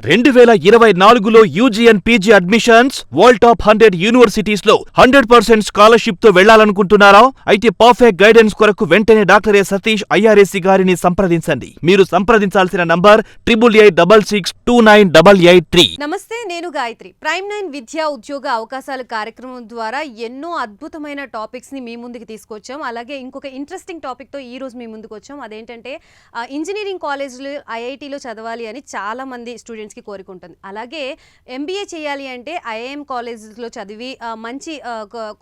2024లో UG and PG admissions world top 100 universities లో 100% scholarship తో వెళ్లాలనుకుంటున్నారా? అయితే పర్ఫెక్ట్ గైడెన్స్ కొరకు వెంటనే డాక్టర్ సతీష్ ఐఆర్ఎస్సి గారిని సంప్రదించండి. మీరు సంప్రదించాల్సిన నంబర్ 8886629883. నమస్తే, నేను గాయత్రి. ప్రైమ్ 9 విద్యా ఉద్యోగ అవకాశాల కార్యక్రమం ద్వారా ఎన్నో అద్భుతమైన టాపిక్స్ ని మీ ముందుకు తీసుకొచ్చాం. అలాగే ఇంకొక ఇంట్రెస్టింగ్ టాపిక్ తో ఈ రోజు మీ ముందుకు వచ్చాం. అదేంటంటే ఇంజనీరింగ్ కాలేజీలు ఐఐటీలో చదవాలి అని చాలా మంది స్టూడెంట్స్ కి కోరిక ఉంటుంది. అలాగే ఎంబీఏ చేయాలి అంటే ఐఐఎం కాలేజెస్లో చదివి మంచి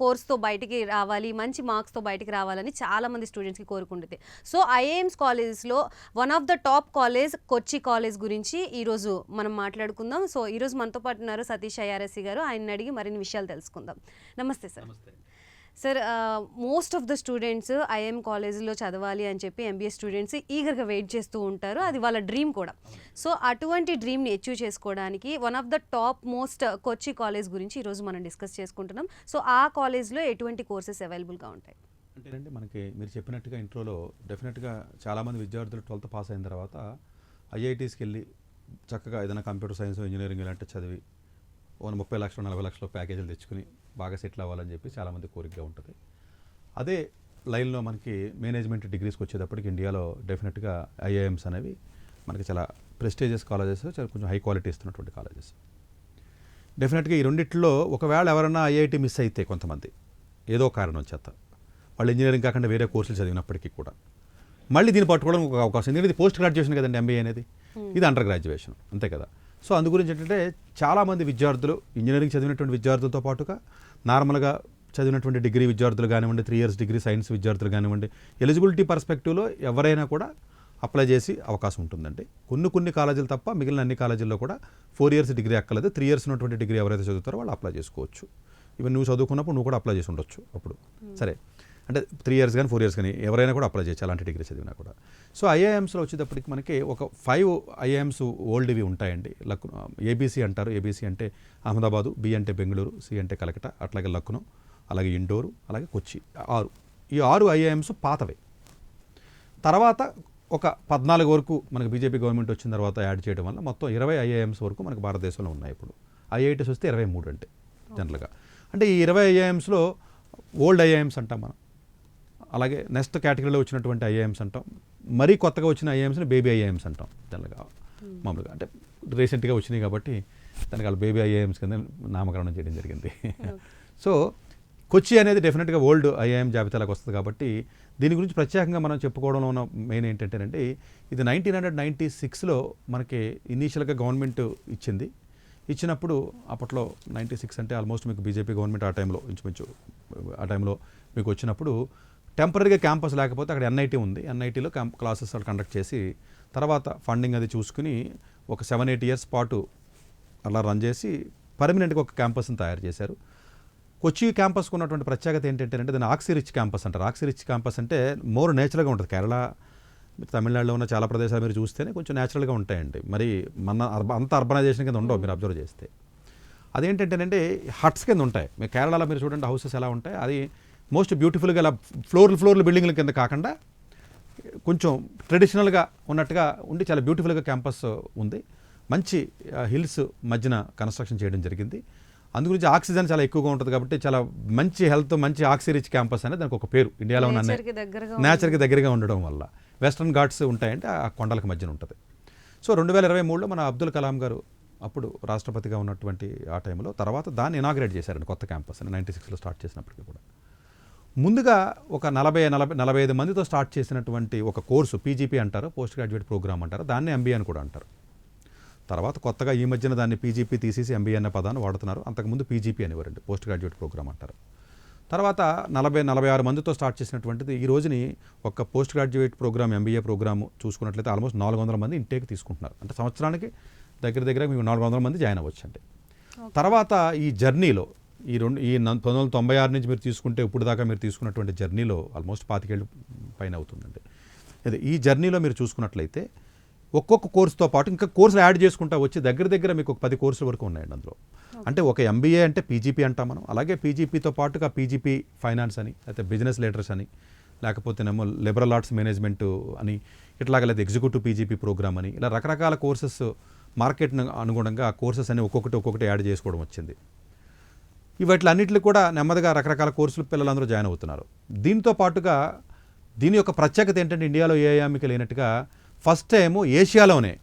కోర్స్తో బయటికి రావాలి, మంచి మార్క్స్తో బయటికి రావాలని చాలా మంది స్టూడెంట్స్కి కోరుకుంటుంది. సో ఐఐఎమ్స్ కాలేజెస్లో one of the top college Kochi college గురించి ఈరోజు మనం మాట్లాడుకుందాం. సో ఈరోజు మనతో పాటు ఉన్నారు సతీష్ ఐఆర్ఎస్సి గారు. ఆయన అడిగి మరిన్ని విషయాలు తెలుసుకుందాం. నమస్తే sir. Sir, most of the students IM కాలేజీలో చదవాలి అని చెప్పి ఎంబీఏ స్టూడెంట్స్ ఈగర్గా వెయిట్ చేస్తూ ఉంటారు. అది వాళ్ళ డ్రీమ్ కూడా. సో అటువంటి డ్రీమ్ని అచీవ్ చేసుకోవడానికి one of the top most Kochi college గురించి ఈరోజు మనం డిస్కస్ చేసుకుంటున్నాం. సో ఆ కాలేజ్లో ఎటువంటి కోర్సెస్ అవైలబుల్గా ఉంటాయి? అంటే మనకి మీరు చెప్పినట్టుగా ఇంట్రోలో డెఫినెట్గా చాలామంది విద్యార్థులు 12th పాస్ అయిన తర్వాత ఐఐటీస్కి వెళ్ళి చక్కగా ఏదైనా కంప్యూటర్ సైన్స్ ఇంజనీరింగ్ ఇలాంటి చదివి 30 లక్షలు 40 లక్షల ప్యాకేజీలు తెచ్చుకుని బాగా సెటిల్ అవ్వాలని చెప్పి చాలామంది కోరికగా ఉంటుంది. అదే లైన్లో మనకి మేనేజ్మెంట్ డిగ్రీస్కి వచ్చేటప్పటికి ఇండియాలో డెఫినెట్గా ఐఐఎమ్స్ అనేవి మనకి చాలా ప్రెస్టీజియస్ కాలేజెస్, చాలా కొంచెం హై క్వాలిటీ ఇస్తున్నటువంటి కాలేజెస్. డెఫినెట్గా ఈ రెండిట్లో ఒకవేళ ఎవరైనా ఐఐటి మిస్ అయితే కొంతమంది ఏదో కారణం చేత వాళ్ళు ఇంజనీరింగ్ కాకుండా వేరే కోర్సులు చదివినప్పటికీ కూడా మళ్ళీ దీన్ని పట్టుకోవడం ఒక అవకాశం. ఎందుకంటే ఇది పోస్ట్ గ్రాడ్యుయేషన్ కదండి ఎంబీఏ అనేది, ఇది అండర్ గ్రాడ్యుయేషన్ అంతే కదా. సో అందు గురించి ఏంటంటే చాలామంది విద్యార్థులు ఇంజనీరింగ్ చదివినటువంటి విద్యార్థులతో పాటుగా నార్మల్గా చదివినటువంటి డిగ్రీ విద్యార్థులు కానివ్వండి, 3 years డిగ్రీ సైన్స్ విద్యార్థులు కానివ్వండి, ఎలిజిబిలిటీ పర్స్పెక్టివ్లో ఎవరైనా కూడా అప్లై చేసి అవకాశం ఉంటుందండి. కొన్ని కాలేజీలు తప్ప మిగిలిన అన్ని కాలేజీల్లో కూడా 4 years డిగ్రీ అక్కర్లేదు. 3 years ఉన్నటువంటి డిగ్రీ ఎవరైతే చదువుతారో వాళ్ళు అప్లై చేసుకోవచ్చు. ఈవెన్ నువ్వు చదువుకున్నప్పుడు నువ్వు కూడా అప్లై చేసి ఉండొచ్చు అప్పుడు. సరే, అంటే 3 years కానీ 4 years కానీ ఎవరైనా కూడా అప్లై చేయొచ్చు అలాంటి డిగ్రీ చదివినా కూడా. సో ఐఐఎమ్స్లో వచ్చేటప్పటికి మనకి ఒక 5 ఐఐఎమ్స్ ఓల్డ్వి ఉంటాయండి. ఏబీసీ అంటారు. ఏబీసీ అంటే అహ్మదాబాదు, బి అంటే బెంగళూరు, సి అంటే కలకటా, అట్లాగే లక్నో, అలాగే ఇండోరు, అలాగే కొచ్చి. 6 ఈ 6 ఐఐఎమ్స్ పాతవే. తర్వాత ఒక 14 వరకు మనకి బీజేపీ గవర్నమెంట్ వచ్చిన తర్వాత యాడ్ చేయడం వల్ల మొత్తం 20 ఐఐఎమ్స్ వరకు మనకు భారతదేశంలో ఉన్నాయి. ఇప్పుడు ఐఐటీస్ వస్తే 23 అంటే జనరల్గా. అంటే ఈ 20 ఐఐఎమ్స్లో ఓల్డ్ ఐఐఎమ్స్ అంటాం మనం. అలాగే నెక్స్ట్ కేటగిరీలో వచ్చినటువంటి ఐఐఎమ్స్ అంటాం. మరీ కొత్తగా వచ్చిన ఐఐఎమ్స్ని బేబీ ఐఐఎమ్స్ అంటాం జనరల్గా. మామూలుగా అంటే రీసెంట్గా వచ్చినాయి కాబట్టి దానికి వాళ్ళు బేబీ ఐఐఎమ్స్ కింద నామకరణం చేయడం జరిగింది. సో కొచ్చి అనేది డెఫినెట్గా ఓల్డ్ ఐఐఎం జాబితాలోకి వస్తుంది కాబట్టి దీని గురించి ప్రత్యేకంగా మనం చెప్పుకోవడంలో ఉన్న మెయిన్ ఏంటంటేనండి, ఇది 1996లో మనకి ఇనీషియల్గా గవర్నమెంట్ ఇచ్చినప్పుడు అప్పట్లో 96 అంటే ఆల్మోస్ట్ మీకు బీజేపీ గవర్నమెంట్ ఆ టైంలో ఇంచుమించు ఆ టైంలో మీకు వచ్చినప్పుడు టెంపరీగా క్యాంపస్ లేకపోతే అక్కడ ఎన్ఐటీ ఉంది. ఎన్ఐటీలో క్లాసెస్ కండక్ట్ చేసి తర్వాత ఫండింగ్ అది చూసుకుని ఒక 7-8 years పాటు అలా రన్ చేసి పర్మనెంట్గా ఒక క్యాంపస్ని తయారు చేశారు. కొచ్చి క్యాంపస్కి ఉన్నటువంటి ప్రత్యేకత ఏంటంటే దాన్ని ఆక్సిరిచ్ క్యాంపస్ అంటారు. ఆక్సిరిచ్ క్యాంపస్ అంటే మోర్ నేచురల్గా ఉంటుంది. కేరళ, తమిళనాడులో ఉన్న చాలా ప్రదేశాలు మీరు చూస్తేనే కొంచెం నేచురల్గా ఉంటాయండి. మరి మన అంత అర్బనైజేషన్ కింద ఉండవు మీరు అబ్జర్వ్ చేస్తే. అదేంటంటేనంటే హట్స్ కింద ఉంటాయి. మీరు కేరళలో మీరు చూడండి హౌసెస్ ఎలా ఉంటాయి, అది మోస్ట్ బ్యూటిఫుల్గా అలా ఫ్లోర్లు బిల్డింగ్ల కింద కాకుండా కొంచెం ట్రెడిషనల్గా ఉన్నట్టుగా ఉండి చాలా బ్యూటిఫుల్గా క్యాంపస్ ఉంది. మంచి హిల్స్ మధ్యన కన్స్ట్రక్షన్ చేయడం జరిగింది. అందుగురించి ఆక్సిజన్ చాలా ఎక్కువగా ఉంటుంది కాబట్టి చాలా మంచి హెల్త్, మంచి ఆక్సిరిచ్ క్యాంపస్ అనేది దానికి ఒక పేరు. ఇండియాలో ఉన్న నేచర్కి దగ్గరగా ఉండడం వల్ల వెస్ట్రన్ ఘాట్స్ ఉంటాయంటే ఆ కొండలకు మధ్యన ఉంటుంది. సో 2023లో మన అబ్దుల్ కలాం గారు అప్పుడు రాష్ట్రపతిగా ఉన్నటువంటి ఆ టైంలో తర్వాత దాన్ని ఇనాగ్రేట్ చేశారండి కొత్త క్యాంపస్ అని 96లో స్టార్ట్ చేసినప్పటికీ కూడా. ముందుగా ఒక 40-45 మందితో స్టార్ట్ చేసినటువంటి ఒక కోర్సు పీజీపీ అంటారు, పోస్ట్ గ్రాడ్యుయేట్ ప్రోగ్రామ్ అంటారు. దాన్ని ఎంబీఏ అని కూడా అంటారు. తర్వాత కొత్తగా ఈ మధ్యన దాన్ని పీజీపీ తీసేసి ఎంబీఏ అనే పదాన్ని వాడుతున్నారు. అంతకుముందు పీజీపీ అనేవారండి, పోస్ట్ గ్రాడ్యుయేట్ ప్రోగ్రామ్ అంటారు. తర్వాత 40-46 మందితో స్టార్ట్ చేసినటువంటిది ఈ రోజుని ఒక post graduate programme MBA programme చూసుకున్నట్లయితే ఆల్మోస్ట్ 400 మంది ఇంటేక్ తీసుకుంటున్నారు. అంటే సంవత్సరానికి దగ్గర మీకు 400 మంది జాయిన్ అవ్వచ్చు అండి. తర్వాత ఈ జర్నీలో ఈ 1996 నుంచి మీరు తీసుకుంటే ఇప్పుడు దాకా మీరు తీసుకున్నటువంటి జర్నీలో ఆల్మోస్ట్ 25 ఏళ్ళు పైన అవుతుందండి. అదే ఈ జర్నీలో మీరు చూసుకున్నట్లయితే ఒక్కొక్క కోర్సుతో పాటు ఇంకా కోర్సులు యాడ్ చేసుకుంటా వచ్చి దగ్గర మీకు ఒక 10 కోర్సుల వరకు ఉన్నాయండి అందులో. అంటే ఒక ఎంబీఏ అంటే పీజీపీ అంటాం మనం. అలాగే పీజీపీతో పాటుగా పీజీపీ ఫైనాన్స్ అని, అయితే బిజినెస్ లీడర్స్ అని, లేకపోతేనేమో లిబరల్ ఆర్ట్స్ మేనేజ్మెంట్ అని, ఇట్లాగా లేదా ఎగ్జిక్యూటివ్ పీజీపీ ప్రోగ్రామ్ అని, ఇలా రకరకాల కోర్సెస్ మార్కెట్ను అనుగుణంగా ఆ కోర్సెస్ అన్ని ఒక్కొక్కటి యాడ్ చేసుకోవడం వచ్చింది. వీటిలన్నింటిలో కూడా నెమ్మదిగా రకరకాల కోర్సులు పిల్లలందరూ జాయిన్ అవుతున్నారు. దీంతో పాటుగా దీని యొక్క ప్రత్యేకత ఏంటంటే ఇండియాలో ఏ ఐఐఎంకి లేనట్టుగా ఫస్ట్ టైము ఏషియాలోనే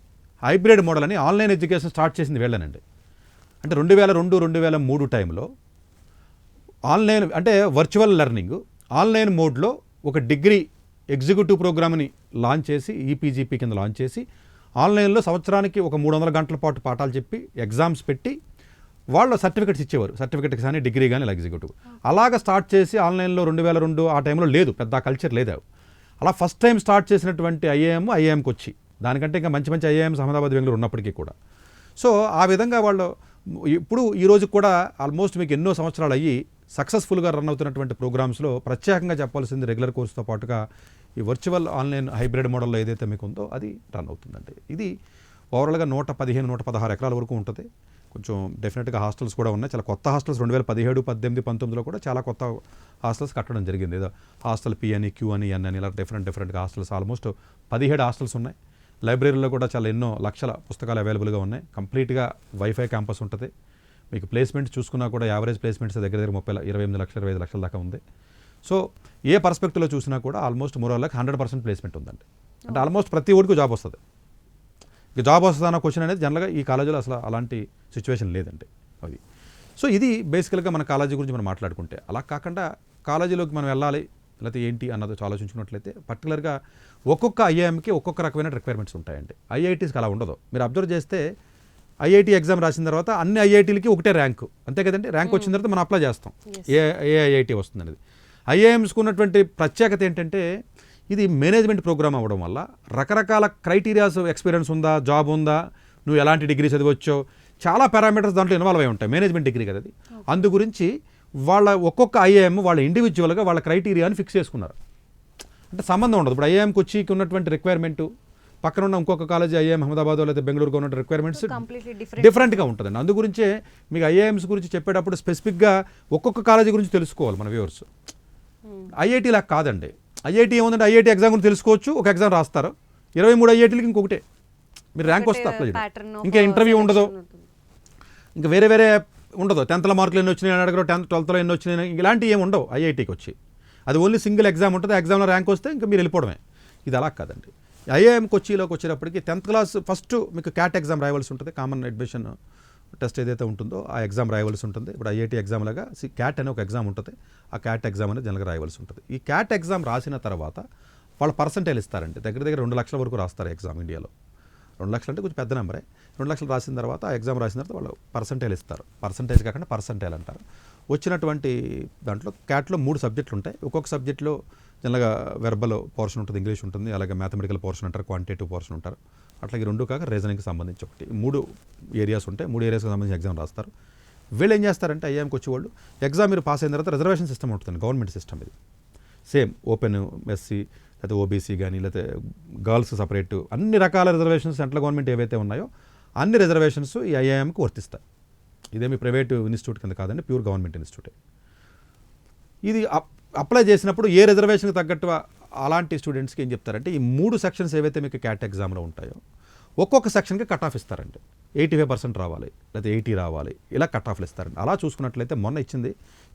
హైబ్రిడ్ మోడల్ అని ఆన్లైన్ ఎడ్యుకేషన్ స్టార్ట్ చేసింది వీళ్ళనండి. అంటే 2002-2003 టైంలో ఆన్లైన్ అంటే వర్చువల్ లెర్నింగ్ ఆన్లైన్ మోడ్లో ఒక డిగ్రీ ఎగ్జిక్యూటివ్ ప్రోగ్రామ్ని లాంచ్ చేసి ఈపీజీపీ కింద లాంచ్ చేసి ఆన్లైన్లో సంవత్సరానికి ఒక 300 గంటల పాటు పాఠాలు చెప్పి ఎగ్జామ్స్ పెట్టి వాళ్ళు సర్టిఫికెట్స్ ఇచ్చేవారు. సర్టిఫికెట్స్ కానీ డిగ్రీ కానీ ఇలా ఎగ్జిక్యూటివ్ అలాగా స్టార్ట్ చేసి ఆన్లైన్లో 2002 ఆ టైంలో లేదు, పెద్ద కల్చర్ లేదు. అలా ఫస్ట్ టైం స్టార్ట్ చేసినటువంటి ఐఐఎంకి వచ్చి దానికంటే ఇంకా మంచి మంచి ఐఐఎంస్ అహ్మదాబాద్, బెంగళూరు ఉన్నప్పటికీ కూడా. సో ఆ విధంగా వాళ్ళు ఇప్పుడు ఈ రోజు కూడా ఆల్మోస్ట్ మీకు ఎన్నో సంవత్సరాలు అయ్యి సక్సెస్ఫుల్గా రన్ అవుతున్నటువంటి ప్రోగ్రామ్స్లో ప్రత్యేకంగా చెప్పాల్సింది రెగ్యులర్ కోర్సుతో పాటుగా ఈ వర్చువల్ ఆన్లైన్ హైబ్రిడ్ మోడల్లో ఏదైతే మీకు ఉందో అది రన్ అవుతుందండి. ఇది ఓవరాల్గా 115-116 ఎకరాల వరకు ఉంటుంది. కొంచెం డెఫినెట్గా హాస్టల్స్ కూడా ఉన్నాయి. చాలా కొత్త హాస్టల్స్ 2017, 18, 19లో కూడా చాలా కొత్త హాస్టల్స్ కట్టడం జరిగింది. ఏదో హాస్టల్ పి అని, క్యూ అని, ఎన్ అని ఇలా డిఫరెంట్గా హాస్టల్స్ ఆల్మోస్ట్ 17 హాస్టల్స్ ఉన్నాయి. లైబ్రరీలో కూడా చాలా ఎన్నో లక్షల పుస్తకాలు అవైలబుల్గా ఉన్నాయి. కంప్లీట్గా వైఫై క్యాంపస్ ఉంటుంది. మీకు ప్లేస్మెంట్ చూసుకున్నా కూడా యావరేజ్ ప్లేస్మెంట్స్ దగ్గర 28 లక్షలు 25 లక్షల దాకా ఉంది. సో ఏ పర్స్పెక్టివ్లో చూసినా కూడా ఆల్మోస్ట్ 100% ప్లేస్మెంట్ ఉందండి. అంటే ఆల్మోస్ట్ ప్రతి ఒడికి జాబ్ వస్తుంది. ఇక జాబ్ వస్తుందన్న క్వశ్చన్ అనేది జనరల్గా ఈ కాలేజీలో అసలు అలాంటి సిచ్యువేషన్ లేదండి. అది సో ఇది బేసికల్గా మన కాలేజీ గురించి మనం మాట్లాడుకుంటే. అలా కాకుండా కాలేజీలోకి మనం వెళ్ళాలి లేకపోతే ఏంటి అన్నది ఆలోచించుకున్నట్లయితే పర్టికులర్గా ఒక్కొక్క ఐఐఎంకి ఒక్కొక్క రకమైన రిక్వైర్మెంట్స్ ఉంటాయండి. ఐఐటీస్కి అలా ఉండదు. మీరు అబ్జర్వ్ చేస్తే ఐఐటీ ఎగ్జామ్ రాసిన తర్వాత అన్ని ఐఐటీలకి ఒకటే ర్యాంకు, అంతే కదండి. ర్యాంక్ వచ్చిన తర్వాత మనం అప్లై చేస్తాం ఏ ఐఐటీ వస్తుంది అనేది. ఐఐఎంస్కి ఉన్నటువంటి ప్రత్యేకత ఏంటంటే ఇది మేనేజ్మెంట్ ప్రోగ్రామ్ అవ్వడం వల్ల రకరకాల క్రైటీరియాస్, ఎక్స్పీరియన్స్ ఉందా, జాబ్ ఉందా, నువ్వు ఎలాంటి డిగ్రీ చదివచ్చో, చాలా పారామీటర్స్ దాంట్లో ఇన్వాల్వ్ అయి ఉంటాయి. మేనేజ్మెంట్ డిగ్రీ కదా అది. అందు గురించి వాళ్ళ ఒక్కొక్క ఐఐఎం వాళ్ళ ఇండివిజువల్గా వాళ్ళ క్రైటీరియాని ఫిక్స్ చేసుకున్నారు. అంటే సంబంధం ఉండదు. ఇప్పుడు ఐఐఎంకి వచ్చి ఉన్నటువంటి రిక్వైర్మెంటు పక్కన ఉన్న ఇంకొక కాలేజీ ఐఐఎం అహ్మదాబాద్ లేదా బెంగళూరులో ఉన్న రిక్వైర్మెంట్స్ డిఫరెంట్గా ఉంటుందండి. అందు గురించే మీకు ఐఐఎంస్ గురించి చెప్పేటప్పుడు స్పెసిఫిక్గా ఒక్కొక్క కాలేజీ గురించి తెలుసుకోవాలి మన వ్యూవర్స్. ఐఐటీ లాగా కాదండి. ఐఐటీ ఏముందంటే ఐఐటీ ఎగ్జామ్ గురించి తెలుసుకోవచ్చు, ఒక ఎగ్జామ్ రాస్తారు. 23 ఐఐటీలకి ఇంకొకటే మీరు ర్యాంక్ వస్తే అప్లై చేయడం, ఇంకా ఇంటర్వ్యూ ఉండదు, ఇంకా వేరే ఉండదు. 10th మార్కులు ఎన్ని వచ్చినాయి అని అడగరు, 12th ఎన్ని వచ్చినాయి, ఇలాంటివి ఏమి ఉండవు ఐఐటీకి వచ్చి. అది ఓన్లీ సింగిల్ ఎగ్జామ్ ఉంటుంది. ఆ ఎగ్జామ్లో ర్యాంక్ వస్తే ఇంకా మీరు వెళ్ళిపోవడమే. ఇది అలా కాదండి. ఐఐఎం కొచ్చిలోకి వచ్చేటప్పటికి 10th క్లాస్ ఫస్ట్ మీకు క్యాట్ ఎగ్జామ్ రాయవలసి ఉంటుంది. కామన్ అడ్మిషన్ టెస్ట్ ఏదైతే ఉంటుందో ఆ ఎగ్జామ్ రాయవలసి ఉంటుంది. ఇప్పుడు ఐఐటీ ఎగ్జామ్ లాగా క్యాట్ అనే ఒక ఎగ్జామ్ ఉంటుంది. ఆ క్యాట్ ఎగ్జామ్ అనేది జనరల్గా రాయవలసి ఉంటుంది. ఈ క్యాట్ ఎగ్జామ్ రాసిన తర్వాత వాళ్ళు పర్సంటేజ్ ఇస్తారండి. దగ్గర 2 లక్షల వరకు రాస్తారు ఎగ్జామ్ ఇండియాలో. 2 లక్షలు అంటే కొంచెం పెద్ద నెంబరే. 2 లక్షలు రాసిన తర్వాత ఆ ఎగ్జామ్ రాసిన తర్వాత వాళ్ళు పర్సంటేజ్ ఇస్తారు. పర్సంటేజ్ కాకుండా పర్సంటేజ్ అంటారు. వచ్చినటువంటి దాంట్లో క్యాట్లో 3 సబ్జెక్టులు ఉంటాయి. ఒక్కొక్క సబ్జెక్టులో జనరల్గా వెర్బల్ పోర్షన్ ఉంటుంది, ఇంగ్లీష్ ఉంటుంది, అలాగే మ్యాథమెటికల్ పోర్షన్ అంటారు, క్వాంటిటేటివ్ పోర్షన్ ఉంటారు. అట్లాగే 2 కాక రీజనింగ్కి సంబంధించి ఒకటి 3 ఏరియాస్ ఉంటాయి. 3 ఏరియాస్కి సంబంధించి ఎగ్జామ్ రాస్తారు. వీళ్ళు ఏం చేస్తారంటే ఐఐఎంకి వచ్చేవాళ్ళు ఎగ్జామ్ మీరు పాస్ అయిన తర్వాత రిజర్వేషన్ సిస్టమ్ ఉంటుంది, గవర్నమెంట్ సిస్టమ్. ఇది సేమ్ ఓపెన్ ఎస్సీ లేకపోతే ఓబీసీ కానీ లేకపోతే గర్ల్స్ సపరేట్ అన్ని రకాల రిజర్వేషన్స్ సెంట్రల్ గవర్నమెంట్ ఏవైతే ఉన్నాయో అన్ని రిజర్వేషన్స్ ఈ ఐఐఎంకి వర్తిస్తాయి. ఇదేమి ప్రైవేట్ ఇన్స్టిట్యూట్ కింద కాదండి, ప్యూర్ గవర్నమెంట్ ఇన్స్టిట్యూటే. ఇది అప్లై చేసినప్పుడు ఏ రిజర్వేషన్కి తగ్గట్టు అలాంటి స్టూడెంట్స్కి ఏం చెప్తారంటే ఈ 3 సెక్షన్స్ ఏవైతే మీకు క్యాట్ ఎగ్జామ్లో ఉంటాయో ఒక్కొక్క సెక్షన్కి కట్ ఆఫ్ ఇస్తారండి. 85% రావాలి లేకపోతే 80 రావాలి, ఇలా కట్ ఆఫ్లు ఇస్తారండి. అలా చూసుకున్నట్లయితే మొన్న ఇచ్చింది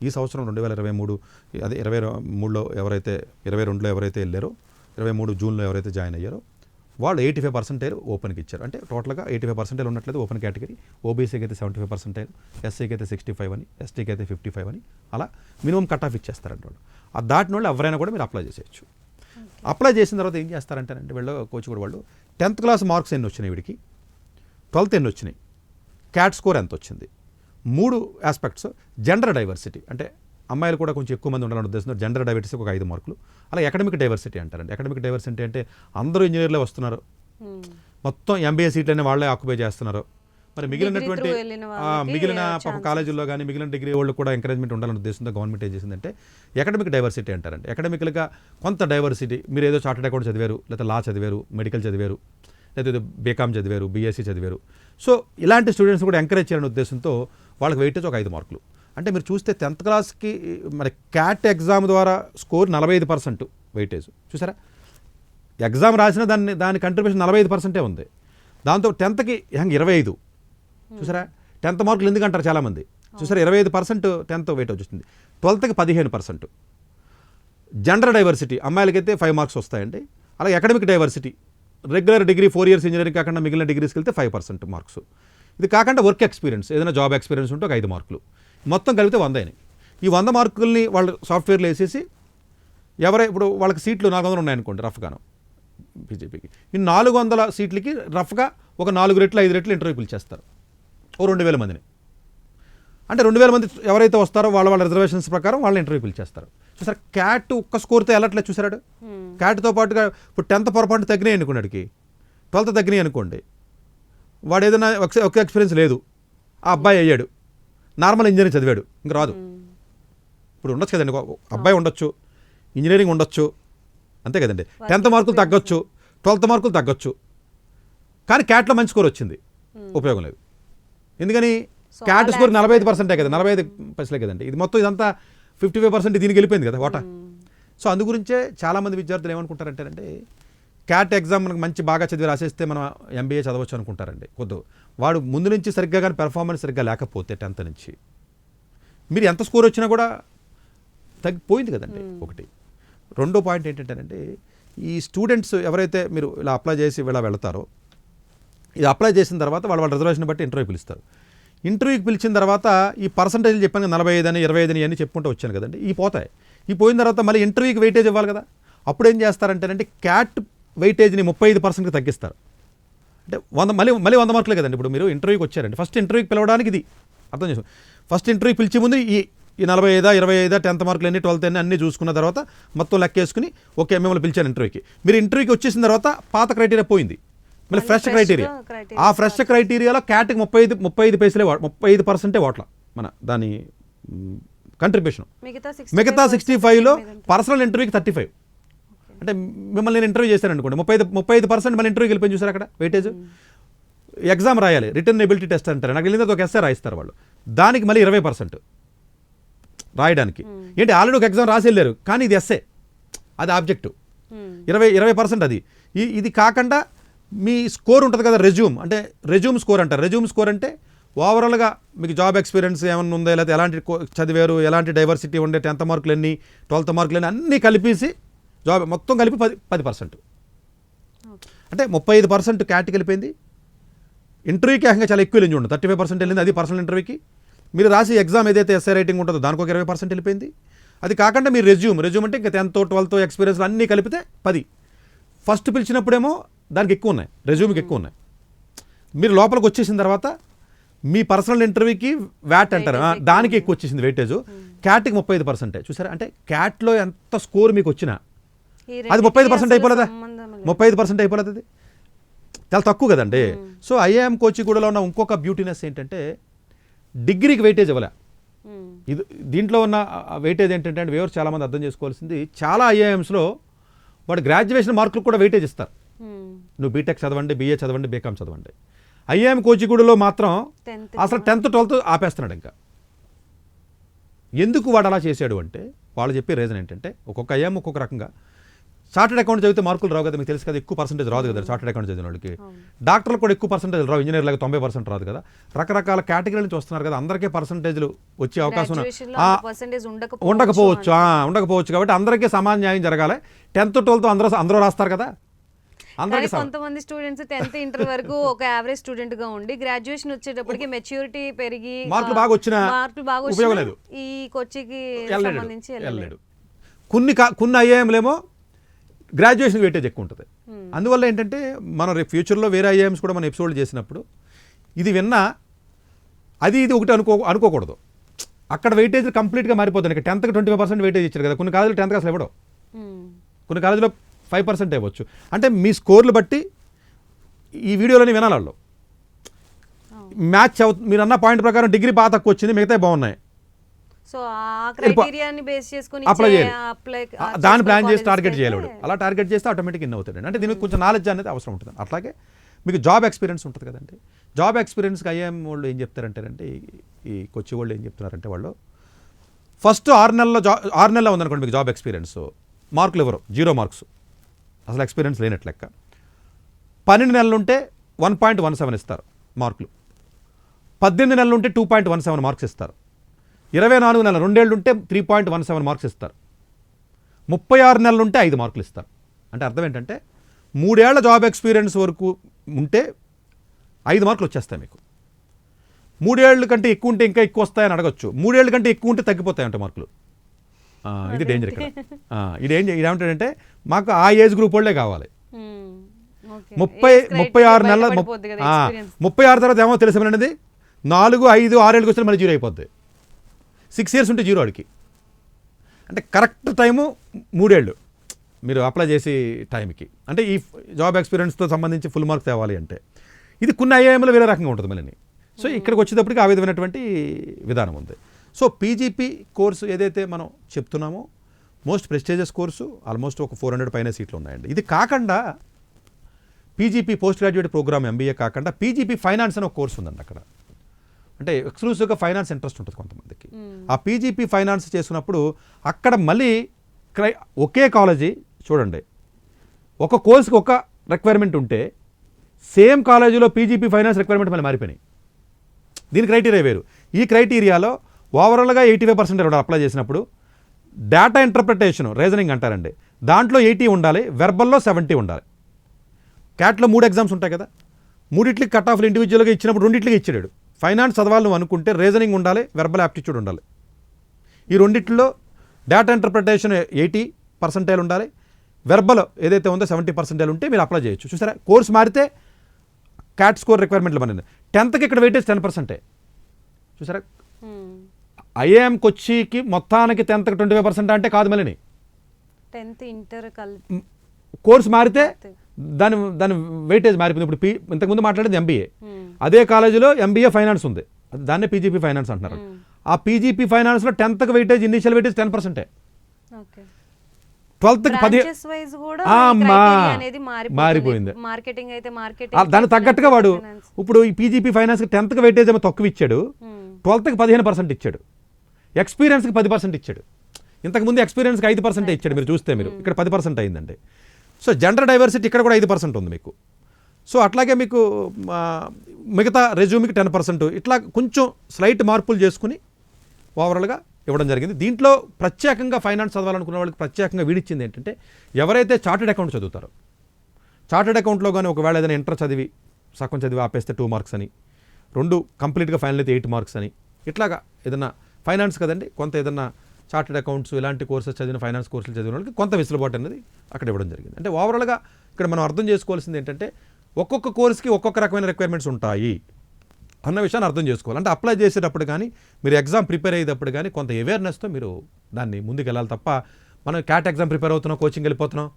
ఈ సంవత్సరం 2023 అదే 23లో ఎవరైతే 22లో ఎవరైతే వెళ్ళారో 23 జూన్లో ఎవరైతే జాయిన్ అయ్యారో వాళ్ళు 85% ఓపెన్కి ఇచ్చారు. అంటే టోటల్గా 85% ఉన్నట్లయితే ఓపెన్ కేటగిరీ, ఓబీసీకి అయితే 75%, ఎస్సీకి అయితే 65 అని, ఎస్టీకి అయితే 55 అని అలా మినిమం కట్ ఆఫ్ ఇచ్చేస్తారంట వాళ్ళు. ఆ దాటిన వాళ్ళు ఎవరైనా కూడా మీరు అప్లై చేసేయచ్చు. అప్లై చేసిన తర్వాత ఏం చేస్తారంటేనంటే వీళ్ళు కోచ్ కూడా వాళ్ళు 10th క్లాస్ మార్క్స్ ఎన్ని వచ్చినాయి వీడికి, 12th ఎన్ని వచ్చినాయి, క్యాట్ స్కోర్ ఎంత వచ్చింది, 3 ఆస్పెక్ట్స్. జెండర్ డైవర్సిటీ అంటే అమ్మాయిలు కూడా కొంచెం ఎక్కువ మంది ఉండాలని ఉద్దేశంతో జెండర్ డైవర్సిటీ ఒక 5 మార్కులు. అలా అకాడమిక్ డైవర్సిటీ అంటారండి. అకాడమిక్ డైవర్సిటీ అంటే అందరూ ఇంజనీర్లే వస్తున్నారు, మొత్తం ఎంబీఏ సీట్లనే వాళ్ళే ఆక్యుపై చేస్తున్నారు. మరి మిగిలినటువంటి మిగిలిన కాలేజీల్లో కానీ మిగిలిన డిగ్రీ వాళ్ళు కూడా ఎంకరేజ్మెంట్ ఉండాలని ఉద్దేశంతో గవర్నమెంట్ ఏం చేసిందంటే అకాడమిక్ డైవర్సిటీ అంటారండి. అకాడమిక్గా కొంత డైవర్సిటీ, మీరు ఏదో చార్టెడ్ అకౌంట్ చదివారు, లేకపోతే లా చదివారు, మెడికల్ చదివారు, లేకపోతే బీకామ్ చదివారు, బీఎస్సీ చదివారు. సో ఇలాంటి స్టూడెంట్స్ కూడా ఎంకరేజ్ చేయాలనే ఉద్దేశంతో వాళ్ళకి వెయిటేజ్ ఒక 5 మార్కులు. అంటే మీరు చూస్తే 10th క్లాస్కి మరి క్యాట్ ఎగ్జామ్ ద్వారా స్కోర్ 45% వెయిటేజ్ చూసారా. ఎగ్జామ్ రాసిన దాని కంట్రిబ్యూషన్ 45% ఉంది. దాంతో 10th హ్యాంగ్ 25 చూసారా. 10th మార్కులు ఎందుకు అంటారు చాలామంది చూసారా. 25% 10th వెయిట్ వచ్చేస్తుంది. 12th 15%. జెండర్ డైవర్సిటీ అమ్మాయిలకైతే 5 మార్క్స్ వస్తాయండి. అలాగే academic diversity regular degree 4 years engineering కాకుండా మిగిలిన డిగ్రీస్కి వెళ్తే 5% మార్క్స్. ఇది కాకుండా వర్క్ ఎక్స్పీరియన్స్ ఏదైనా జాబ్ ఎక్స్పీరియన్స్ ఉంటే ఒక 5 మార్కులు, మొత్తం కలిపితే 100 అయినాయి. ఈ 100 మార్కుల్ని వాళ్ళు సాఫ్ట్వేర్లో వేసేసి ఇప్పుడు వాళ్ళకి సీట్లు 400 ఉన్నాయనుకోండి రఫ్గాను బీజేపీకి, ఈ 400 సీట్లకి రఫ్గా ఒక 4 రెట్లు 5 రెట్లు ఇంటర్వ్యూ పిలిచేస్తారు ఓ 2000 మందిని. అంటే 2000 మంది ఎవరైతే వస్తారో వాళ్ళ రిజర్వేషన్స్ ప్రకారం వాళ్ళని ఇంటర్వ్యూ పిలిచేస్తారు. చూసారు క్యాట్ ఒక్క స్కోర్తో వెళ్ళట్లేదు చూసాడు. క్యాట్తో పాటుగా ఇప్పుడు 10th పొరపాటు తగ్గినాయి అనుకున్నాడికి, 12th తగ్గినాయి అనుకోండి, వాడు ఏదైనా ఒక ఎక్స్పీరియన్స్ లేదు, ఆ అబ్బాయి అయ్యాడు, నార్మల్ ఇంజనీరింగ్ చదివాడు, ఇంక రాదు. ఇప్పుడు ఉండొచ్చు కదండి, అబ్బాయి ఉండొచ్చు, ఇంజనీరింగ్ ఉండొచ్చు, అంతే కదండి. 10th మార్కులు తగ్గొచ్చు, 12th మార్కులు తగ్గొచ్చు, కానీ క్యాట్లో మంచి స్కోర్ వచ్చింది, ఉపయోగం లేదు. ఎందుకని క్యాట్ స్కోర్ 45% కదా, 45% కదండి. ఇది మొత్తం ఇదంతా 55% దీనికి వెళ్ళిపోయింది కదా ఓటా. సో అందుగురించే చాలామంది విద్యార్థులు ఏమనుకుంటారంటేనంటే క్యాట్ ఎగ్జామ్ మనకు మంచి బాగా చదివి రాసేస్తే మనం MBA చదవచ్చు అనుకుంటారండి. వాడు ముందు నుంచి సరిగ్గా కానీ పెర్ఫార్మెన్స్ సరిగ్గా లేకపోతే 10th నుంచి మీరు ఎంత స్కోర్ వచ్చినా కూడా తగ్గిపోయింది కదండి ఒకటి. రెండో పాయింట్ ఏంటంటేనంటే ఈ స్టూడెంట్స్ ఎవరైతే మీరు ఇలా అప్లై చేసి వెళ్తారో, ఇది అప్లై చేసిన తర్వాత వాళ్ళ రిజర్వేషన్ బట్టి ఇంటర్వ్యూ పిలుస్తారు. ఇంటర్వ్యూకి పిలిచిన తర్వాత ఈ పర్సంటేజ్లు చెప్పాను కదా, 45 అని 25 అని ఇవన్నీ చెప్పుకుంటూ వచ్చాను కదండి, ఈ పోతాయి. ఈ పోయిన తర్వాత మళ్ళీ ఇంటర్వ్యూకి వెయిటేజ్ ఇవ్వాలి కదా. అప్పుడు ఏం చేస్తారంటేనంటే క్యాట్ వెయిటేజ్ని 35%కి తగ్గిస్తారు. అంటే 100 మళ్ళీ 100 మార్కులే కదండి. ఇప్పుడు మీరు ఇంటర్వ్యూకి వచ్చారండి, ఫస్ట్ ఇంటర్వ్యూకి పిలవడానికి ఇది అర్థం చేసుకోండి. ఫస్ట్ ఇంటర్వ్యూకి పిలిచే ముందు ఈ 45, 25, 10th మార్కులు ఎన్ని 12th అన్ని చూసుకున్న తర్వాత మొత్తం లెక్కేసుకుని ఓకే మిమ్మల్ని పిలిచాను ఇంటర్వ్యూకి. మీరు ఇంటర్వ్యూకి వచ్చేసిన తర్వాత పాత క్రైటీరియా పోయింది, మళ్ళీ ఫ్రెష్ క్రైటీరియా. ఆ ఫ్రెష్ క్రైటీరియాలో క్యాట్కి 35% ఓట్ల మన దాని కంట్రిబ్యూషన్. మిగతా 65లో పర్సనల్ ఇంటర్వ్యూకి 35. అంటే మిమ్మల్ని నేను ఇంటర్వ్యూ చేశాను అనుకోండి, 35% మన ఇంటర్వ్యూకి వెళ్ళిపోయింది చూసారు అక్కడ వెయిటేజ్. ఎగ్జామ్ రాయాలి, రిటర్న్ ఎబిలిటీ టెస్ట్ అంటారు, నాకు వెళ్ళిన ఒక essay రాయిస్తారు వాళ్ళు, దానికి మళ్ళీ 20% రాయడానికి. ఏంటి ఆల్రెడీ ఒక ఎగ్జామ్ రాసి వెళ్ళారు, కానీ ఇది essay, అది ఆబ్జెక్టివ్, 20% అది. ఇది కాకుండా మీ స్కోర్ ఉంటుంది కదా రెజ్యూమ్, అంటే రెజ్యూమ్ స్కోర్ అంటారు. రెజ్యూమ్ స్కోర్ అంటే ఓవరాల్గా మీకు జాబ్ ఎక్స్పీరియన్స్ ఏమైనా ఉందా, లేకపోతే ఎలాంటి చదివారు, ఎలాంటి డైవర్సిటీ ఉండే, 10th మార్కులు ఎన్ని, 12th మార్కులు ఎన్ని, అన్నీ కలిపేసి జాబ్ మొత్తం కలిపి 10%. అంటే 35% క్యాట్కి వెళ్ళిపోయింది. ఇంటర్వ్యూకి ఏకంగా చాలా ఎక్కువ వెళ్ళింది, 35% వెళ్ళింది, అది పర్సనల్ ఇంటర్వ్యూకి. మీరు రాసి ఎగ్జామ్ ఏదైతే essay రైటింగ్ ఉంటుందో దానికి ఒక 20% వెళ్ళిపోయింది. అది కాకుండా మీరు రెజ్యూమ్ అంటే ఇంకా 10th 12th ఎక్స్పీరియన్స్ అన్నీ కలిపితే 10. ఫస్ట్ పిలిచినప్పుడేమో దానికి ఎక్కువ ఉన్నాయి, రెజ్యూమ్కి ఎక్కువ ఉన్నాయి. మీరు లోపలికి వచ్చేసిన తర్వాత మీ పర్సనల్ ఇంటర్వ్యూకి వ్యాట్ అంటారు, దానికి ఎక్కువ వచ్చేసింది వెయిటేజ్. క్యాట్కి 35%. చూసారా, అంటే క్యాట్లో ఎంత స్కోర్ మీకు వచ్చినా అది 35% అయిపోలేదా, 35% అయిపోలేదు, అది చాలా తక్కువ కదండి. సో IIM కోచిగూడలో ఉన్న ఇంకొక బ్యూటీనెస్ ఏంటంటే డిగ్రీకి వెయిటేజ్ ఇవ్వలే. ఇది దీంట్లో ఉన్న వెయిటేజ్ ఏంటంటే వేరు చాలామంది అర్థం చేసుకోవాల్సింది, చాలా IIMsలో వాడు గ్రాడ్యుయేషన్ మార్కులు కూడా వెయిటేజ్ ఇస్తారు. నువ్వు బీటెక్ చదవండి, BA చదవండి, BCom చదవండి. IIM కోచిగూడలో మాత్రం అసలు 10th 12th ఆపేస్తున్నాడు. ఇంకా ఎందుకు వాడు అలా చేశాడు అంటే వాళ్ళు చెప్పే రీజన్ ఏంటంటే ఒక్కొక్క IIM ఒక్కొక్క రకంగా. చార్టెడ్ అకౌంట్ చదివితే మార్కులు రావు కదా, మీకు తెలుసు కదా, ఎక్కువ పర్సెంటేజ్ రాదు కదా చార్టెడ్ అకౌంట్ చదివిన వాళ్ళకి. డాక్టర్లు కూడా ఎక్కువ పర్సెంటేజ్ రావు, ఇంజనీర్లకు 90% రాదు కదా. రకరకాల కేటగిరీ నుంచి వస్తున్నారు కదా, అందరికీ పర్సెంటేజ్లు వచ్చే అవకాశం ఉండకపోవచ్చు. కాబట్టి అందరికీ సమాన న్యాయం జరగాలి. 10th 12th అందరూ రాస్తారు కదా. కొంతమంది స్టూడెంట్స్ 10th ఇంటర్ వరకు ఒక యావరేజ్ స్టూడెంట్ గా ఉండి గ్రాడ్యుయేషన్ వచ్చేటప్పటికి మెచ్యూరిటీ పెరిగి మార్కులు బాగా వచ్చినా ఉపయోగం లేదు, ఈ కోచికి సంబంధించి వెళ్ళలేడు. కొన్ని IIMలేమో గ్రాడ్యుయేషన్ వెయిటేజ్ ఎక్కువ ఉంటుంది. అందువల్ల ఏంటంటే మనం రేపు ఫ్యూచర్లో వేరే IIMs కూడా మనం ఎపిసోడ్ చేసినప్పుడు ఇది విన్నా అది ఇది ఒకటి అనుకోకూడదు. అక్కడ వెయిటేజ్ కంప్లీట్గా మారిపోతుంది. 10th 25% వెయిటేజ్ ఇచ్చారు కదా, కొన్ని కాలేజీలు 10th అసలు ఇవ్వడం, కొన్ని కాలేజీలో 5% ఇవ్వచ్చు. అంటే మీ స్కోర్లు బట్టి ఈ వీడియోలోని వినాలి వాళ్ళు. మ్యాచ్ మీరు అన్న పాయింట్ ప్రకారం డిగ్రీ బాగా తక్కువ వచ్చింది, మిగతా బాగున్నాయి, సో ఆ క్రైటీరియాని బేస్ చేసుకొని అప్లై చేయాలి, దాన్ని ప్లాన్ చేసి టార్గెట్ చేయాలి. అలా టార్గెట్ చేస్తే ఆటోమేటిక్ ఇన్ అవుతాడు. అంటే దీనికి కొంచెం నాలెడ్జ్ అనేది అవసరం ఉంటుంది. అట్లాగే మీకు జాబ్ ఎక్స్పీరియన్స్ ఉంటుంది కదండి. జాబ్ ఎక్స్పీరియన్స్కి IIM వాళ్ళు ఏం చెప్తారంటే ఈ కొచ్చి వాళ్ళు ఏం చెప్తున్నారంటే వాళ్ళు ఫస్ట్ 6 నెలల్లో ఉందనుకోండి మీకు జాబ్ ఎక్స్పీరియన్స్, మార్కులు ఎవరు 0 మార్క్స్, అసలు ఎక్స్పీరియన్స్ లేనట్లు లెక్క. 12 నెలలు ఉంటే 1.17 ఇస్తారు మార్కులు. 18 నెలలు ఉంటే 2.17 మార్క్స్ ఇస్తారు. 24 నెలలు 2 ఏళ్ళు ఉంటే 3.17 మార్క్స్ ఇస్తారు. 36 నెలలు ఉంటే 5 మార్కులు ఇస్తారు. అంటే అర్థం ఏంటంటే 3 ఏళ్ల జాబ్ ఎక్స్పీరియన్స్ వరకు ఉంటే 5 మార్కులు వచ్చేస్తాయి మీకు. 3 ఏళ్ళ కంటే ఎక్కువ ఉంటే ఇంకా ఎక్కువ వస్తాయని అడగచ్చు. 3 ఏళ్ళ కంటే ఎక్కువ ఉంటే తగ్గిపోతాయంట మార్కులు. ఇది డేంజర్ ఇక్కడ. ఇదేమంటాడంటే మాకు ఆ ఏజ్ గ్రూప్ వాళ్ళే కావాలి. 36 నెలల 36 తర్వాత ఏమో తెలిసినది 4, 5, 6 ఏళ్ళకి వస్తే మళ్ళీ 0 అయిపోద్ది. 6 ఇయర్స్ ఉంటే 0 వాడికి. అంటే కరెక్ట్ టైము 3 ఏళ్ళు మీరు అప్లై చేసి టైంకి. అంటే ఈ జాబ్ ఎక్స్పీరియన్స్తో సంబంధించి ఫుల్ మార్క్స్ తేవాలి అంటే ఇది కొన్ని ఐఐఎంలో వేరే రకంగా ఉంటుంది మళ్ళీ. సో ఇక్కడికి వచ్చేటప్పటికి ఆ విధమైనటువంటి విధానం ఉంది. సో పీజీపీ కోర్సు ఏదైతే మనం చెప్తున్నామో మోస్ట్ ప్రెస్టీజియస్ కోర్సు, ఆల్మోస్ట్ ఒక 400 పైన సీట్లు ఉన్నాయండి. ఇది కాకుండా PGP post graduate programme MBA కాకుండా పీజీపీ ఫైనాన్స్ అనే ఒక కోర్సు ఉందండి అక్కడ. అంటే ఎక్స్క్లూజివ్గా ఫైనాన్స్ ఇంట్రెస్ట్ ఉంటుంది కొంతమందికి. ఆ పీజీపీ ఫైనాన్స్ చేసినప్పుడు అక్కడ మళ్ళీ ఒకే కాలేజీ చూడండి, ఒక కోర్సుకి ఒక రిక్వైర్మెంట్ ఉంటే సేమ్ కాలేజీలో పీజీపీ ఫైనాన్స్ రిక్వైర్మెంట్ మళ్ళీ మారిపోయినాయి. దీని క్రైటీరియా వేరు. ఈ క్రైటీరియాలో ఓవరాల్గా 85% ఉండాలి అప్లై చేసినప్పుడు. డేటా ఇంటర్ప్రిటేషన్ రీజనింగ్ అంటారండి, దాంట్లో 80 ఉండాలి, వెర్బల్లో 70 ఉండాలి. క్యాట్లో 3 ఎగ్జామ్స్ ఉంటాయి కదా, మూడిట్లకి కట్ ఆఫ్లు ఇండివిజువల్గా ఇచ్చినప్పుడు రెండిట్లకి ఇచ్చాడు. ఫైనాన్స్ చదవాలి నువ్వు అనుకుంటే రీజనింగ్ ఉండాలి, వెర్బల్ యాప్టిట్యూడ్ ఉండాలి. ఈ రెండిట్లో డేటా ఇంటర్ప్రిటేషన్ 80% ఉండాలి, వెర్బల్ ఏదైతే ఉందో 70% ఉంటే మీరు అప్లై చేయొచ్చు. చూసారా, కోర్స్ మారితే క్యాట్ స్కోర్ రిక్వైర్మెంట్లు మనది. 10th ఇక్కడ వెయిటేజ్ 10%. చూసారా, ఐఏఎం కొచ్చికి మొత్తానికి 10th 25% అంటే కాదు మళ్ళీ. 10th ఇంటర్ కోర్స్ మారితే దాని వెయిటేజ్ మారిపోయింది. ఇప్పుడు ఇంతకుముందు మాట్లాడేది ఎంబీఏ, అదే కాలేజీలో ఎంబీఏ ఫైనాన్స్ ఉంది, దాన్నే పీజీపీ ఫైనాన్స్ అంటున్నారు. ఆ పీజీపీ ఫైనాన్స్లో 10th weightage initial weightage 10%. 12th మారిపోయింది. దానికి తగ్గట్టుగా వాడు ఇప్పుడు ఈ పీజీపీ ఫైనాన్స్కి 10th వెయిటేజ్ ఏమో తక్కువ ఇచ్చాడు, 12th 15% ఇచ్చాడు, ఎక్స్పీరియన్స్కి 10% ఇచ్చాడు. ఇంతకుముందు ఎక్స్పీరియన్స్కి 5% ఇచ్చాడు. మీరు చూస్తే మీరు ఇక్కడ 10% అయిందండి. సో జెండర్ డైవర్సిటీ ఇక్కడ కూడా 5% ఉంది మీకు. సో అట్లాగే మీకు మిగతా రెజ్యూమ్కి 10%, ఇట్లా కొంచెం స్లైట్ మార్పులు చేసుకుని ఓవరాల్గా ఇవ్వడం జరిగింది. దీంట్లో ప్రత్యేకంగా ఫైనాన్స్ చదవాలనుకున్న వాళ్ళకి ప్రత్యేకంగా వీడిచ్చింది ఏంటంటే ఎవరైతే చార్టెడ్ అకౌంట్ చదువుతారో, చార్టెడ్ అకౌంట్లో కానీ ఒకవేళ ఏదైనా ఇంటర్ చదివి సగం చదివి ఆపేస్తే 2 మార్క్స్ అని, 2 కంప్లీట్గా ఫైనల్ అయితే 8 మార్క్స్ అని, ఇట్లాగా ఏదైనా ఫైనాన్స్ కదండి, కొంత ఏదైనా చార్టెడ్ అకౌంట్స్ ఇలాంటి కోర్సెస్ చదివిన ఫైనాన్స్ కోర్సులు చదివిన వాళ్ళకి కొంత వెసులుబాటు అనేది అక్కడ ఇవ్వడం జరిగింది. అంటే ఓవరాల్గా ఇక్కడ మనం అర్థం చేసుకోవాల్సింది ఏంటంటే ఒక్కొక్క కోర్స్కి ఒక్కొక్క రకమైన రిక్వైర్మెంట్స్ ఉంటాయి అన్న విషయాన్ని అర్థం చేసుకోవాలి. అంటే అప్లై చేసేటప్పుడు కానీ మీరు ఎగ్జామ్ ప్రిపేర్ అయ్యేటప్పుడు కానీ కొంత అవేర్నెస్తో మీరు దాన్ని ముందుకు వెళ్ళాలి తప్ప మనం క్యాట్ ఎగ్జామ్ ప్రిపేర్ అవుతున్నాం, కోచింగ్ వెళ్ళిపోతున్నాం,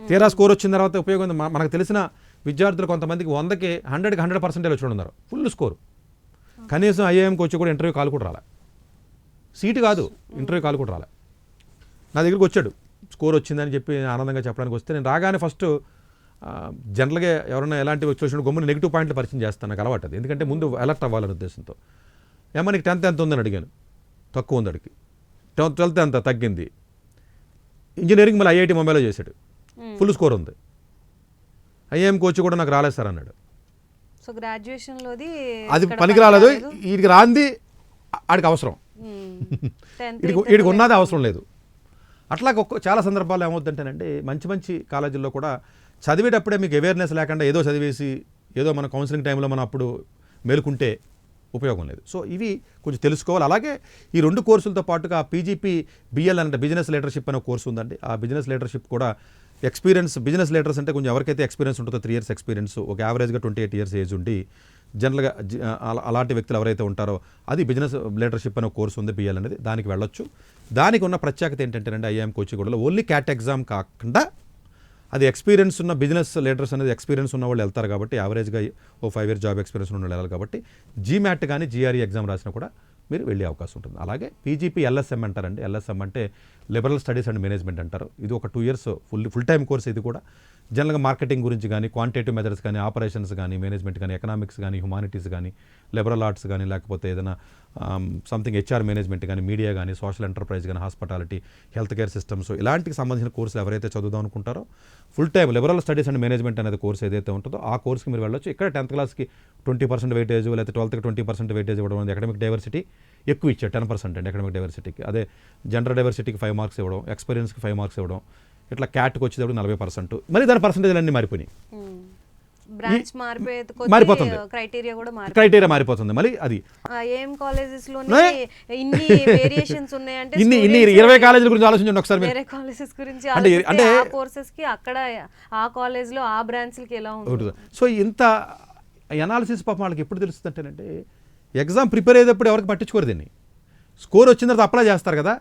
తీరా స్కోర్ వచ్చిన తర్వాత ఉపయోగం. మనకు తెలిసిన విద్యార్థులు కొంతమందికి 100కి 100కి 100% వచ్చి ఉన్నారు, ఫుల్ స్కోర్. కనీసం ఐఏఎంకి వచ్చి కూడా ఇంటర్వ్యూ కాల్ కూడా రాలే, సీటు కాదు ఇంటర్వ్యూ కాల్ కూడా రాలే. నా దగ్గరికి వచ్చాడు స్కోర్ వచ్చిందని చెప్పి ఆనందంగా చెప్పడానికి వస్తే నేను రాగానే ఫస్ట్ జనరల్గా ఎవరైనా ఎలాంటి వచ్చి గమ్మున నెగిటివ్ పాయింట్లు పరిచయం చేస్తాను, నాకు అలవాటు అది. ఎందుకంటే ముందు అలర్ట్ అవ్వాలనే ఉద్దేశంతో. ఏమో నీకు 10th ఎంత ఉందని అడిగాను, తక్కువ ఉంది అడిగి. 12th ఎంత తగ్గింది. ఇంజనీరింగ్ మళ్ళీ ఐఐటి ముంబైలో చేశాడు, ఫుల్ స్కోర్ ఉంది. ఐఏఎం కోచ్ కూడా నాకు రాలేదు సార్ అన్నాడు. సో గ్రాడ్యుయేషన్లోది అది పనికి రాలేదు, వీడికి రాంది ఆడికి అవసరం, వీడికి ఉన్నది అవసరం లేదు. అట్లా చాలా సందర్భాల్లో ఏమవుతుంటేనండి మంచి మంచి కాలేజీల్లో కూడా చదివేటప్పుడే మీకు అవేర్నెస్ లేకుండా ఏదో చదివేసి ఏదో మన కౌన్సిలింగ్ టైంలో మనం అప్పుడు మేలుకుంటే ఉపయోగం లేదు. సో ఇవి కొంచెం తెలుసుకోవాలి. అలాగే ఈ 2 కోర్సులతో పాటుగా పీజీపీ బిఎల్ అంటే బిజినెస్ లీడర్షిప్ అనే కోర్సు ఉందండి. ఆ బిజినెస్ లీడర్షిప్ కూడా ఎక్స్పీరియన్స్, బిజినెస్ లీడర్స్ అంటే కొంచెం ఎవరికైతే ఎక్స్పీరియన్స్ ఉంటుందో 3 years ఎక్స్పీరియన్స్, ఒక యావరేజ్గా 28 years ఏజ్ ఉండి జనరల్గా అలాంటి వ్యక్తులు ఎవరైతే ఉంటారో అది బిజినెస్ లీడర్షిప్ అనే కోర్సు ఉంది బిఎల్ అనేది, దానికి వెళ్ళొచ్చు. దానికి ఉన్న ప్రత్యేకత ఏంటంటేనండి ఐఐఎం కోచింగ్లో ఓన్లీ క్యాట్ ఎగ్జామ్ కాకుండా అది ఎక్స్పీరియన్స్ ఉన్న బిజినెస్ లీడర్స్ అనేది ఎక్స్పీరియన్స్ ఉన్న వాళ్ళు వెళ్తారు కాబట్టి యావరేజ్గా ఓ 5 years జాబ్ ఎక్స్పీరియన్స్ ఉన్న వాళ్ళు వెళ్ళాలి కాబట్టి జీమాట్ కానీ జీఆర్ఈ ఎగ్జామ్ రాసినా కూడా మీరు వెళ్ళే అవకాశం ఉంటుంది. అలాగే పీజీపీ ఎల్ఎస్ఎం అంటారండి. ఎల్ఎస్ఎం అంటే లిబరల్ స్టడీస్ అండ్ మేనేజ్మెంట్ అంటారు. ఇది ఒక 2 years ఫుల్ టైం కోర్స్. ఇది కూడా జనరల్గా మార్కెటింగ్ గురించి కానీ, క్వాంటిటేటివ్ మెథడ్స్ కానీ, ఆపరేషన్స్ కానీ, మేనేజ్మెంట్ కానీ, ఎకనామిక్స్ కానీ, హ్యుమానిటీస్ కానీ, లిబరల్ ఆర్ట్స్ కానీ, లేకపోతే ఏదైనా సంథింగ్ హెచ్ఆర్ మేనేజ్మెంట్ కానీ, మీడియా కానీ, సోషల్ ఎంటర్ప్రైజ్ కానీ, హాస్పిటాలిటీ, హెల్త్ కేర్ సిస్టమ్స్, ఇలాంటికి సంబంధించిన కోర్సులు ఎవరైతే చదువుదాం అనుకుంటారో full time liberal studies and management అనేది కోర్స్ ఏదైతే ఉంటుందో ఆ కోర్స్కి మీరు వెళ్ళొచ్చు. ఇక్కడ 10th క్లాస్కి 20% వెయిటేజ్, లేకపోతే 12th 20% వెయిటేజ్ ఇవ్వడం అనేది అకాడమిక్ డైవర్సిటీ ఎక్కువ ఇచ్చారు. 10% అండి అకాడమిక్ డైవర్సిటీకి. అదే జెండర్ డైవర్సిటీకి 5 మార్క్స్ ఇవ్వడం, ఎక్స్పీరియన్స్కి 5 మార్క్స్ ఇవ్వడం, ఇట్లా క్యాట్కి వచ్చేటప్పుడు 40%. మరి దాని పర్సంటేజ్లు అన్నీ మారిపోయినాయి. బ్రాంచ్ మారిపోతుంది, క్రైటీరియా కూడా క్రైటీరియా మారిపోతుంది. మళ్ళీ అది ఏం కాలేజెస్ లో ఇన్ని వేరియేషన్స్ ఉన్నాయంటే ఇన్ని 20 కాలేజీల గురించి ఆలోచించండి ఒకసారి. వేరే కాలేజెస్ గురించి అంటే ఆ కోర్సెస్ కి అక్కడ ఆ కాలేజ్ లో ఆ బ్రాంచ్ కి ఎలా ఉంటుంది. సో ఇంత అనాలిసిస్ పాపం వాళ్ళకి ఎప్పుడు తెలుస్తుంది అంటేనంటే ఎగ్జామ్ ప్రిపేర్ అయ్యేటప్పుడు ఎవరికి పట్టించుకోరు దీన్ని. స్కోర్ వచ్చిన తర్వాత అప్లై చేస్తారు కదా,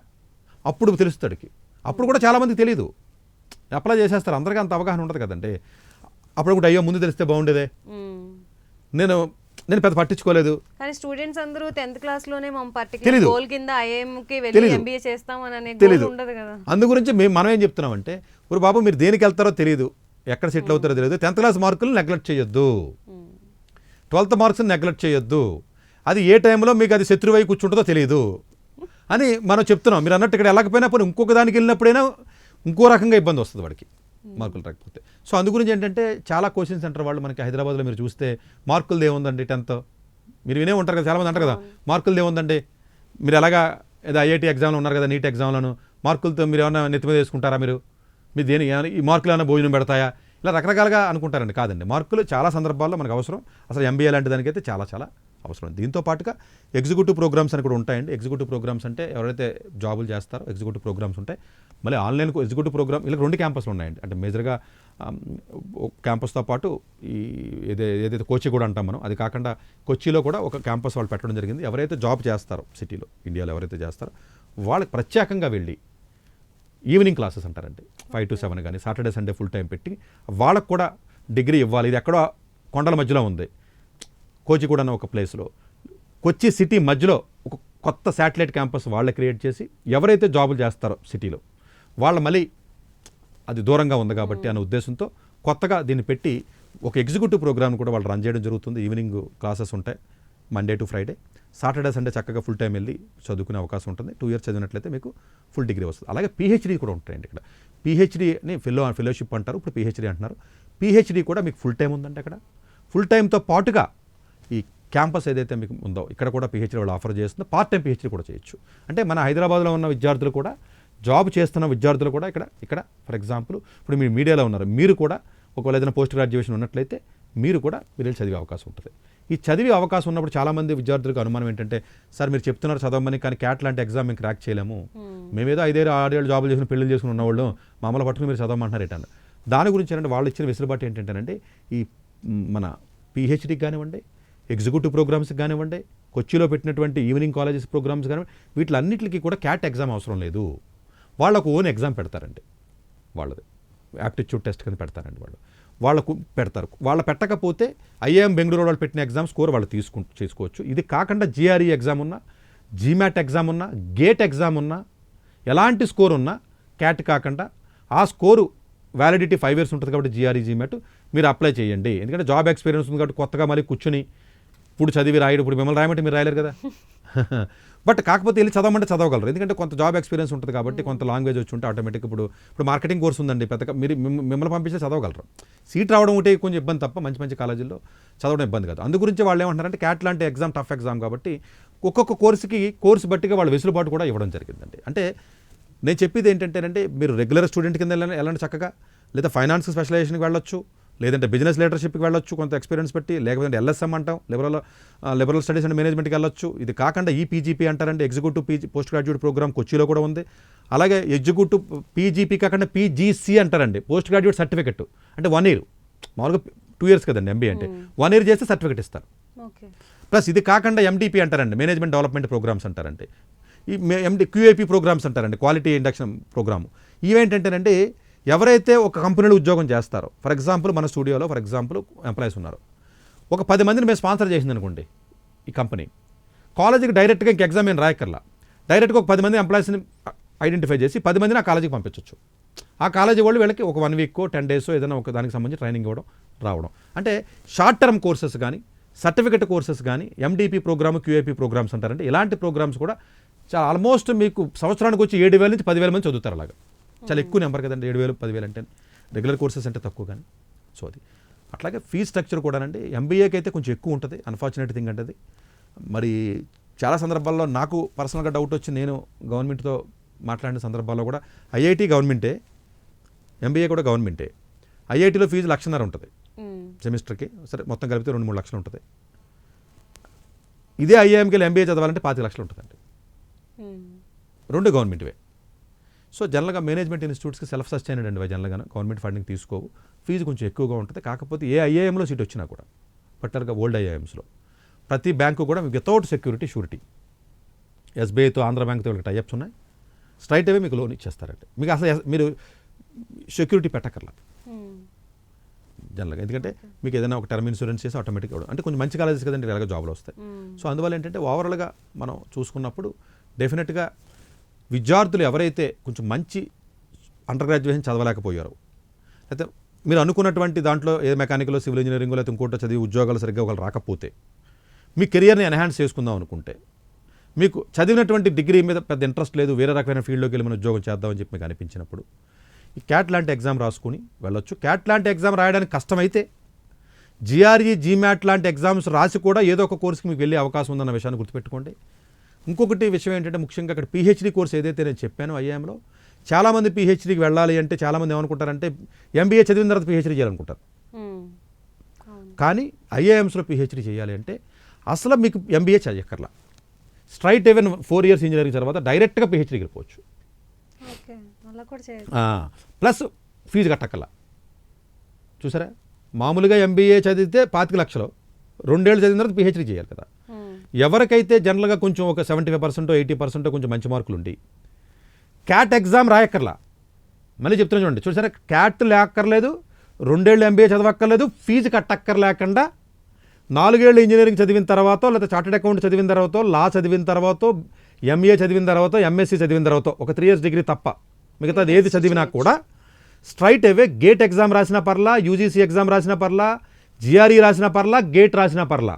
అప్పుడు తెలుస్తాడికి. అప్పుడు కూడా చాలామందికి తెలియదు, అప్లై చేసేస్తారు. అందరికీ అంత అవగాహన ఉంటుంది కదండి. అప్పుడు కూడా అయ్యో ముందు తెలిస్తే బాగుండేదే, నేను పెద్ద పట్టించుకోలేదు. కానీ స్టూడెంట్స్ అందరూ 10th క్లాస్ లోనే మనం పర్టిక్యులర్ గోల్ కింద ఐఐఎం కి వెళ్ళి ఎంబీఏ చేస్తాం అనే గోల్ ఉండదు కదా. అందు గురించి మనం ఏం చెప్తున్నామంటే, ఒరు బాబు మీరు దేనికి వెళ్తారో తెలియదు, ఎక్కడ సెటిల్ అవుతారో తెలియదు. 10th క్లాస్ మార్కులు నెగ్లెక్ట్ చేయొద్దు, 12th మార్క్స్ నెగ్లెక్ట్ చేయొద్దు. అది ఏ టైంలో మీకు అది శత్రువై కూర్చుంటుందో తెలియదు అని మనం చెప్తున్నాం. మీరు అన్నట్టు ఇక్కడ వెళ్ళకపోయినా పోనీ ఇంకొక దానికి వెళ్ళినప్పుడైనా ఇంకో రకంగా ఇబ్బంది వస్తుంది వాడికి మార్కులు రాకపోతే. సో అందు గురించి ఏంటంటే చాలా కోచింగ్ సెంటర్ వాళ్ళు మనకి హైదరాబాద్లో మీరు చూస్తే మార్కులు ఏముందండి 10th మీరు వినే ఉంటారు కదా, చాలామంది అంటారు కదా మార్కులు ఏముందండి, మీరు ఎలాగా ఏదో ఐఐటీ ఎగ్జామ్లో ఉన్నారు కదా, నీట్ ఎగ్జామ్లను మార్కులతో మీరు ఏమైనా నెత్తి మీద వేసుకుంటారా, మీరు దేని ఈ మార్కులు ఏమైనా భోజనం పెడతాయా, ఇలా రకరకాలుగా అనుకుంటారండి. కాదండి, మార్కులు చాలా సందర్భాల్లో మనకు అవసరం. అసలు ఎంబీఏ లాంటి దానికైతే చాలా చాలా అవసరం. దీంతో పాటుగా ఎగ్జిక్యూటివ్ ప్రోగ్రామ్స్ అని కూడా ఉంటాయండి. ఎగ్జిక్యూటివ్ ప్రోగ్రామ్స్ అంటే ఎవరైతే జాబులు చేస్తారో ఎగ్జిక్యూటివ్ ప్రోగ్రామ్స్ ఉంటాయి. మళ్ళీ ఆన్లైన్ ఎగ్జిక్యూటివ్ ప్రోగ్రామ్ ఇలా 2 క్యాంపస్లు ఉన్నాయండి. అంటే మేజర్గా క్యాంపస్తో పాటు ఈ ఏదైతే కోచి కూడా అంటాం మనం, అది కాకుండా కొచ్చిలో కూడా ఒక క్యాంపస్ వాళ్ళు పెట్టడం జరిగింది. ఎవరైతే జాబ్ చేస్తారో సిటీలో, ఇండియాలో ఎవరైతే చేస్తారో వాళ్ళకి ప్రత్యేకంగా వెళ్ళి ఈవినింగ్ క్లాసెస్ అంటారండి, 5 to 7 కానీ, సాటర్డే సండే ఫుల్ టైం పెట్టి వాళ్ళకు కూడా డిగ్రీ ఇవ్వాలి. ఇది ఎక్కడో కొండల మధ్యలో ఉంది, కోచిగూడ అన్న ఒక ప్లేస్లో, కొచ్చి సిటీ మధ్యలో ఒక కొత్త శాటిలైట్ క్యాంపస్ వాళ్ళే క్రియేట్ చేసి ఎవరైతే జాబులు చేస్తారో సిటీలో వాళ్ళ మళ్ళీ అది దూరంగా ఉంది కాబట్టి అనే ఉద్దేశంతో కొత్తగా దీన్ని పెట్టి ఒక ఎగ్జిక్యూటివ్ ప్రోగ్రామ్ కూడా వాళ్ళు రన్ చేయడం జరుగుతుంది. ఈవినింగ్ క్లాసెస్ ఉంటాయి Monday to Friday. Saturday Sunday చక్కగా ఫుల్ టైం వెళ్ళి చదువుకునే అవకాశం ఉంటుంది. 2 years చదివినట్లయితే మీకు ఫుల్ డిగ్రీ వస్తుంది. అలాగే పిహెచ్డీ కూడా ఉంటాయండి. ఇక్కడ పిహెచ్డీని ఫెలోషిప్ అంటారు, ఇప్పుడు పిహెచ్డీ అంటున్నారు. పిహెచ్డీ కూడా మీకు ఫుల్ టైం ఉందండి. అక్కడ ఫుల్ టైంతో పాటుగా ఈ క్యాంపస్ ఏదైతే మీకు ఉందో ఇక్కడ కూడా పిహెచ్డీ వాళ్ళు ఆఫర్ చేస్తుందో పార్ట్ టైం పిహెచ్డీ కూడా చేయొచ్చు. అంటే మన హైదరాబాద్లో ఉన్న విద్యార్థులు కూడా, జాబ్ చేస్తున్న విద్యార్థులు కూడా ఇక్కడ ఫర్ ఎగ్జాంపుల్ ఇప్పుడు మీరు మీడియాలో ఉన్నారు, మీరు కూడా ఒకవేళ ఏదైనా పోస్ట్ గ్రాడ్యుయేషన్ ఉన్నట్లయితే మీరు వెళ్ళి చదివే అవకాశం ఉంటుంది. ఈ చదివే అవకాశం ఉన్నప్పుడు చాలామంది విద్యార్థులకు అనుమానం ఏంటంటే, సార్ మీరు చెప్తున్నారు చదవమని, కానీ క్యాట్ లాంటి ఎగ్జామ్ మేము క్రాక్ చేయలేము, మేమేదో 5 ఏళ్ళు జాబులు చేసుకుని పెళ్లి చేసుకుని ఉన్నవాళ్ళు మామూలు పట్టుకుని మీరు చదవమంటున్నారు ఏంటంటే, దాని గురించి ఏంటంటే వాళ్ళు ఇచ్చిన వెసులుబాటు ఏంటంటేనంటే ఈ మన పిహెచ్డీకి కానివ్వండి, ఎగ్జిక్యూటివ్ ప్రోగ్రామ్స్కి కానివ్వండి, కొచ్చిలో పెట్టినటువంటి ఈవినింగ్ కాలేజెస్ ప్రోగ్రామ్స్ కానివ్వండి, వీటిలన్నింటికి కూడా క్యాట్ ఎగ్జామ్ అవసరం లేదు. వాళ్ళకు ఓన్ ఎగ్జామ్ పెడతారండి, వాళ్ళది యాప్టిట్యూడ్ టెస్ట్ కింద పెడతారండి. వాళ్ళకు పెడతారు. వాళ్ళు పెట్టకపోతే ఐఐఎం బెంగళూరు వాళ్ళు పెట్టిన ఎగ్జామ్ స్కోర్ వాళ్ళు చేసుకోవచ్చు. ఇది కాకుండా జిఆర్ఈ ఎగ్జామ్ ఉన్నా, జీమాట్ ఎగ్జామ్ ఉన్నా, గేట్ ఎగ్జామ్ ఉన్నా, ఎలాంటి స్కోర్ ఉన్నా క్యాట్ కాకుండా ఆ స్కోరు వ్యాలిడిటీ 5 years ఉంటుంది కాబట్టి జిఆర్ఈ జీమాట్ మీరు అప్లై చేయండి. ఎందుకంటే జాబ్ ఎక్స్పీరియన్స్ ఉంది కాబట్టి కొత్తగా మళ్ళీ కూర్చుని ఇప్పుడు చదివి రాయడు, ఇప్పుడు మిమ్మల్ని రాయమంటే మీరు రాయలేరు కదా. బట్ కాకపోతే వెళ్ళి చదవమంటే చదవగలరు, ఎందుకంటే కొంత జాబ్ ఎక్స్పీరియన్స్ ఉంటుంది కాబట్టి, కొంత లాంగ్వేజ్ వచ్చి ఉంటే ఆటోమేటిక్ ఇప్పుడు మార్కెటింగ్ కోర్స్ ఉందండి పెద్దగా, మీరు మిమ్మల్ని పంపిస్తే చదవగలరు. సీట్ రావడం ఉంటే కొంచెం ఇబ్బంది తప్ప మంచి కాలేజీల్లో చదవడం ఇబ్బంది కాదు. అందు గురించి వాళ్ళు ఏమంటారంటే క్యాట్ లాంటి ఎగ్జామ్ టఫ్ ఎగ్జామ్ కాబట్టి ఒక్కొక్క కోర్సు బట్టిగా వాళ్ళు వెసులుబాటు కూడా ఇవ్వడం జరిగిందండి. అంటే నేను చెప్పేది ఏంటంటేనంటే మీరు రెగ్యులర్ స్టూడెంట్ కింద వెళ్ళండి చక్కగా, లేదా ఫైనాన్స్ స్పెషలైజేషన్కి వెళ్ళొచ్చు, లేదంటే బిజినెస్ లీడర్షిప్కి వెళ్ళొచ్చు కొంత ఎక్స్పీరియన్స్ పెట్టి, లేకపోతే ఎల్ఎస్ఎం అంటాం లిబరల్ స్టడీస్ అండ్ మేనేజ్మెంట్కి వెళ్ళొచ్చు. ఇది కాకుండా ఈపీజీపీ అంటారండి, ఎగ్జిక్యూటివ్ పోస్ట్ గ్రాడ్యుయేట్ ప్రోగ్రామ్ కొచ్చిలో కూడా ఉంది. అలాగే ఎగ్జిక్యూటివ్ పీజీపీ కాకుండా పీజీసీ అంటారండి, పోస్ట్ గ్రాడ్యుయేట్ సర్టిఫికెట్. అంటే 1 year, మామూలుగా 2 years కదండి ఎంబీఏ అంటే, 1 year చేస్తే సర్టిఫికెట్ ఇస్తారు. ప్లస్ ఇది కాకుండా ఎండిపి అంటారండి, మేనేజ్మెంట్ డెవలప్మెంట్ ప్రోగ్రామ్స్ అంటారండి. ఈ క్యూఏపీ ప్రోగ్రామ్స్ అంటారండి, క్వాలిటీ ఇండక్షన్ ప్రోగ్రాము. ఇవేంటంటేనండి ఎవరైతే ఒక కంపెనీలో ఉద్యోగం చేస్తారో, ఫర్ ఎగ్జాంపుల్ మన స్టూడియోలో ఫర్ ఎగ్జాంపుల్ ఎంప్లాయీస్ ఉన్నారు, ఒక 10 మందిని మేము స్పాన్సర్ చేసింది అనుకోండి ఈ కంపెనీ, కాలేజీకి డైరెక్ట్గా ఇంక ఎగ్జామ్ ఏం రాయక్కర్లా, డైరెక్ట్గా ఒక 10 మంది ఎంప్లాయీస్ని ఐడెంటిఫై చేసి 10 మందిని ఆ కాలేజీకి పంపించవచ్చు. ఆ కాలేజీ వాళ్ళు వీళ్ళకి ఒక 1 వీక్ 10 డేస్ ఏదైనా ఒక దానికి సంబంధించి ట్రైనింగ్ ఇవ్వడం రావడం. అంటే షార్ట్ టర్మ్ కోర్సెస్ కానీ సర్టిఫికెట్ కోర్సెస్ కానీ ఎండిపి ప్రోగ్రామ్ క్యూఐపి ప్రోగ్రామ్స్ అంటారంటే ఇలాంటి ప్రోగ్రామ్స్ కూడా చాలా ఆల్మోస్ట్ మీకు సంవత్సరానికి వచ్చి 7,000 నుంచి 10,000 మంది చదువుతారు. అలాగా చాలా ఎక్కువ నెంబర్ కదండి, 7,000 10,000 అంటే రెగ్యులర్ కోర్సెస్ అంటే తక్కువ కానీ. సో అది అట్లాగే ఫీజ్ స్ట్రక్చర్ కూడానండి ఎంబీఏకి అయితే కొంచెం ఎక్కువ ఉంటుంది. అన్ఫార్చునేట్ థింగ్ అంటే అది మరి చాలా సందర్భాల్లో నాకు పర్సనల్గా డౌట్ వచ్చి నేను గవర్నమెంట్తో మాట్లాడిన సందర్భాల్లో కూడా ఐఐటి గవర్నమెంటే, ఎంబీఏ కూడా గవర్నమెంటే. ఐఐటీలో ఫీజు 1,50,000 ఉంటుంది సెమిస్టర్కి, సరే మొత్తం కలిపితే 2-3 లక్షలు ఉంటుంది. ఇదే ఐఐఎంకి ఎంబీఏ చదవాలంటే 25 లక్షలు ఉంటుందండి. రెండు గవర్నమెంట్వే. సో జనరల్గా మేనేజ్మెంట్ ఇన్స్టిట్యూట్స్కి సెల్ఫ్ సస్టైనెడ్ అండి జనరల్గా గవర్నమెంట్ ఫండింగ్ తీసుకోవు. ఫీజు కొంచెం ఎక్కువగా ఉంటుంది. కాకపోతే ఏ ఐఐఎంలో సీట్ వచ్చినా కూడా పర్టికులర్గా ఓల్డ్ ఐఐఎమ్స్లో ప్రతి బ్యాంకు కూడా మీకు వితౌట్ సెక్యూరిటీ షూరిటీ, ఎస్బీఐతో ఆంధ్ర బ్యాంక్తో వీళ్ళకి టైఅప్స్ ఉన్నాయి, స్ట్రైట్ అవే మీకు లోన్ ఇచ్చేస్తారంటే మీకు అసలు మీరు సెక్యూరిటీ పెట్టకర్లా జనరల్గా. ఎందుకంటే మీకు ఏదైనా ఒక టర్మ్ ఇన్సూరెన్స్ చేసి ఆటోమేటిక్గా ఇవ్వడం అంటే కొంచెం మంచి కాలేజెస్ కదండి ఇలాగ జాబ్లు వస్తాయి. సో అందువల్ల ఏంటంటే ఓవరాల్గా మనం చూసుకున్నప్పుడు డెఫినెట్గా విద్యార్థులు ఎవరైతే కొంచెం మంచి అండర్ గ్రాడ్యుయేషన్ చదవలేకపోయారో, అయితే మీరు అనుకున్నటువంటి దాంట్లో ఏ మెకానికల్ సివిల్ ఇంజనీరింగ్ లేకపోతే ఇంకోటో చదివి ఉద్యోగాలు సరిగ్గా ఒకళ్ళు రాకపోతే మీ కెరియర్ని ఎన్హాన్స్ చేసుకుందాం అనుకుంటే, మీకు చదివినటువంటి డిగ్రీ మీద పెద్ద ఇంట్రెస్ట్ లేదు, వేరే రకమైన ఫీల్డ్లోకి వెళ్ళి మనం ఉద్యోగం చేద్దామని చెప్పి మీకు అనిపించినప్పుడు ఈ క్యాట్ లాంటి ఎగ్జామ్ రాసుకుని వెళ్ళొచ్చు. క్యాట్ లాంటి ఎగ్జామ్ రాయడానికి కష్టమైతే జిఆర్ఈ జీమాట్ లాంటి ఎగ్జామ్స్ రాసి కూడా ఏదో ఒక కోర్సుకి మీకు వెళ్ళే అవకాశం ఉందన్న విషయాన్ని గుర్తుపెట్టుకోండి. ఇంకొకటి విషయం ఏంటంటే ముఖ్యంగా అక్కడ పిహెచ్డీ కోర్స్ ఏదైతే నేను చెప్పానో ఐఐఎంలో చాలామంది పిహెచ్డీకి వెళ్ళాలి అంటే చాలామంది ఏమనుకుంటారంటే ఎంబీఏ చదివిన తర్వాత పిహెచ్డీ చేయాలనుకుంటారు. కానీ ఐఐఎమ్స్లో పిహెచ్డీ చేయాలి అంటే అసలు మీకు ఎంబీఏ చేయక్కర్లా, స్ట్రైట్ ఎవెన్ 4 years ఇంజనీరింగ్ తర్వాత డైరెక్ట్గా పిహెచ్డీకి వెళ్ళిపోవచ్చు. ప్లస్ ఫీజు కట్టక్కర్లా. చూసారా, మామూలుగా ఎంబీఏ చదివితే 25 లక్షలు, 2 ఏళ్ళు చదివిన తర్వాత పిహెచ్డీ చేయాలి కదా. ఎవరికైతే జనరల్గా కొంచెం ఒక 75% 80% కొంచెం మంచి మార్కులు ఉండి క్యాట్ ఎగ్జామ్ రాయక్కర్లా, మళ్ళీ చెప్తున్నా చూడండి, చూసారా క్యాట్ లేక్కర్లేదు, 2 ఏళ్ళు ఎంబీఏ చదవక్కర్లేదు, ఫీజు కట్టక్కర్లేకుండా 4 ఏళ్ళు ఇంజనీరింగ్ చదివిన తర్వాత లేదా చార్టెడ్ అకౌంట్ చదివిన తర్వాత లా చదివిన తర్వాత ఎంఏ చదివిన తర్వాత ఎంఎస్సీ చదివిన తర్వాత ఒక 3 years డిగ్రీ తప్ప మిగతాది ఏది చదివినా కూడా స్ట్రైట్ అవే గేట్ ఎగ్జామ్ రాసిన పర్లా, యూజీసీ ఎగ్జామ్ రాసిన పర్లా, జిఆర్ఈ రాసిన పర్లా, గేట్ రాసిన పర్లా,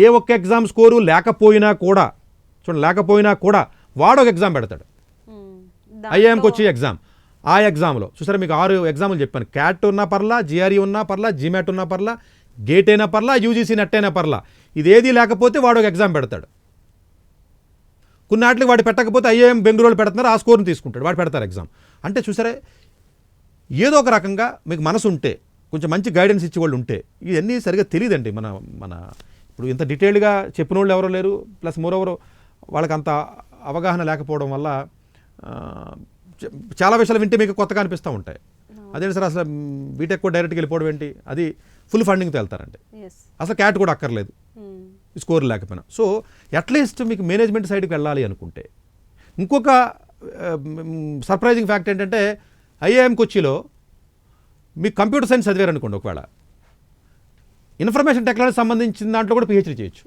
ఏ ఒక్క ఎగ్జామ్ స్కోరు లేకపోయినా కూడా చూడండి, లేకపోయినా కూడా వాడు ఒక ఎగ్జామ్ పెడతాడు ఐఐఎంకి వచ్చి ఎగ్జామ్. ఆ ఎగ్జామ్లో చూసారా మీకు 6 ఎగ్జాములు చెప్పాను, క్యాట్ ఉన్నా పర్లా, జిఆర్ఈ ఉన్నా పర్లా, జీమాట్ ఉన్నా పర్లా, గేట్ అయినా పర్లా, యూజీసీ నెట్ అయినా పర్లా, ఇదేది లేకపోతే వాడు ఒక ఎగ్జామ్ పెడతాడు. కొన్నాటికి వాడు పెట్టకపోతే ఐఐఎం బెంగళూరులో పెడుతున్నారు, ఆ స్కోర్ని తీసుకుంటాడు, వాడు పెడతారు ఎగ్జామ్. అంటే చూసారా ఏదో ఒక రకంగా మీకు మనసు ఉంటే, కొంచెం మంచి గైడెన్స్ ఇచ్చే వాళ్ళు ఉంటే, ఇవన్నీ సరిగా తెలియదండి. మన ఇప్పుడు ఇంత డీటెయిల్డ్గా చెప్పిన వాళ్ళు ఎవరో లేరు, ప్లస్ మోరోవర్ వాళ్ళకి అంత అవగాహన లేకపోవడం వల్ల చాలా విషయాలు వింటే మీకు కొత్తగా అనిపిస్తూ ఉంటాయి. అదే సార్ అసలు బీటెక్ కూడా డైరెక్ట్గా వెళ్ళిపోవడం ఏంటి, అది ఫుల్ ఫండింగ్తో వెళ్తారండి, అసలు క్యాట్ కూడా అక్కర్లేదు స్కోర్ లేకపోయినా. సో అట్లీస్ట్ మీకు మేనేజ్మెంట్ సైడ్కి వెళ్ళాలి అనుకుంటే ఇంకొక సర్ప్రైజింగ్ ఫ్యాక్ట్ ఏంటంటే ఐఐఎం కొచ్చిలో మీకు కంప్యూటర్ సైన్స్ చదివారనుకోండి, ఒకవేళ ఇన్ఫర్మేషన్ టెక్నాలజీ సంబంధించిన దాంట్లో కూడా పిహెచ్డీ చేయొచ్చు.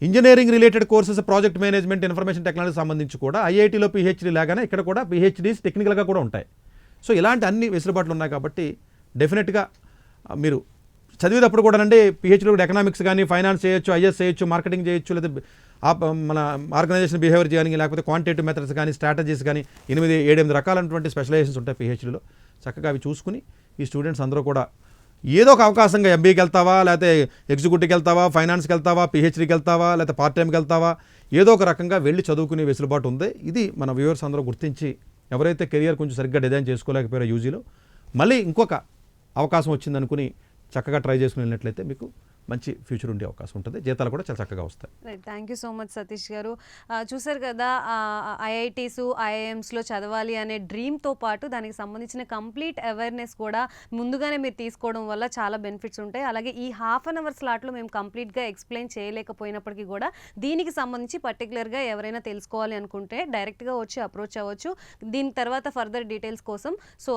Engineering related courses, project management, information technology సంబంధించి కూడా ఐఐటీలో పిహెచ్డీ లాగానే ఇక్కడ కూడా పిహెచ్డీస్ టెక్నికల్గా కూడా ఉంటాయి. సో ఇలాంటి అన్ని వెసులుబాట్లు ఉన్నాయి కాబట్టి డెఫినెట్గా మీరు చదివేటప్పుడు కూడా అంటే పిహెచ్డీ కూడా ఎకనామిక్స్ కానీ, ఫైనాన్స్ చేయొచ్చు, ఐఎస్ చేయొచ్చు, మార్కెటింగ్ చేయొచ్చు, లేదా మన ఆర్గనైజేషన్ బిహేవియర్ కానీ, లేకపోతే క్వాంటిటేటివ్ మెథడ్స్ కానీ, స్ట్రాటజీస్ కానీ 8 రకాలైనటువంటి స్పెషలైజేషన్స్ ఉంటాయి పిహెచ్డీలో. చక్కగా అవి చూసుకుని ఈ స్టూడెంట్స్ అందరూ కూడా ఏదో ఒక అవకాశంగా ఎంబీఏకి వెళ్తావా, లేకపోతే ఎగ్జిక్యూటివ్కి వెళ్తావా, ఫైనాన్స్కి వెళ్తావా, పిహెచ్డీకి వెళ్తావా, లేకపోతే పార్ట్ టైంకి వెళ్తావా, ఏదో ఒక రకంగా వెళ్ళి చదువుకునే వెసులుబాటు ఉంది. ఇది మన వ్యూవర్స్ అందరూ గుర్తించి ఎవరైతే కెరియర్ కొంచెం సరిగ్గా డిజైన్ చేసుకోలేకపోయారో యూజీలో మళ్ళీ ఇంకొక అవకాశం వచ్చిందనుకుని చక్కగా ట్రై చేసుకుని వెళ్ళినట్లయితే మీకు మంచి ఫ్యూచర్ ఉండే అవకాశం ఉంటుంది, జీతాలు కూడా చాలా చక్కగా వస్తాయి. Right, thank you so much Satish గారు. చూసారు కదా, ఐఐటీస్ ఐఐఎమ్స్లో చదవాలి అనే డ్రీమ్తో పాటు దానికి సంబంధించిన కంప్లీట్ అవేర్నెస్ కూడా ముందుగానే మీరు తీసుకోవడం వల్ల చాలా బెనిఫిట్స్ ఉంటాయి. అలాగే ఈ ½ an hour స్లాట్లో మేము కంప్లీట్గా ఎక్స్ప్లెయిన్ చేయలేకపోయినప్పటికీ కూడా దీనికి సంబంధించి పర్టికులర్గా ఎవరైనా తెలుసుకోవాలి అనుకుంటే డైరెక్ట్గా వచ్చి అప్రోచ్ అవ్వచ్చు. దీని తర్వాత ఫర్దర్ డీటెయిల్స్ కోసం. సో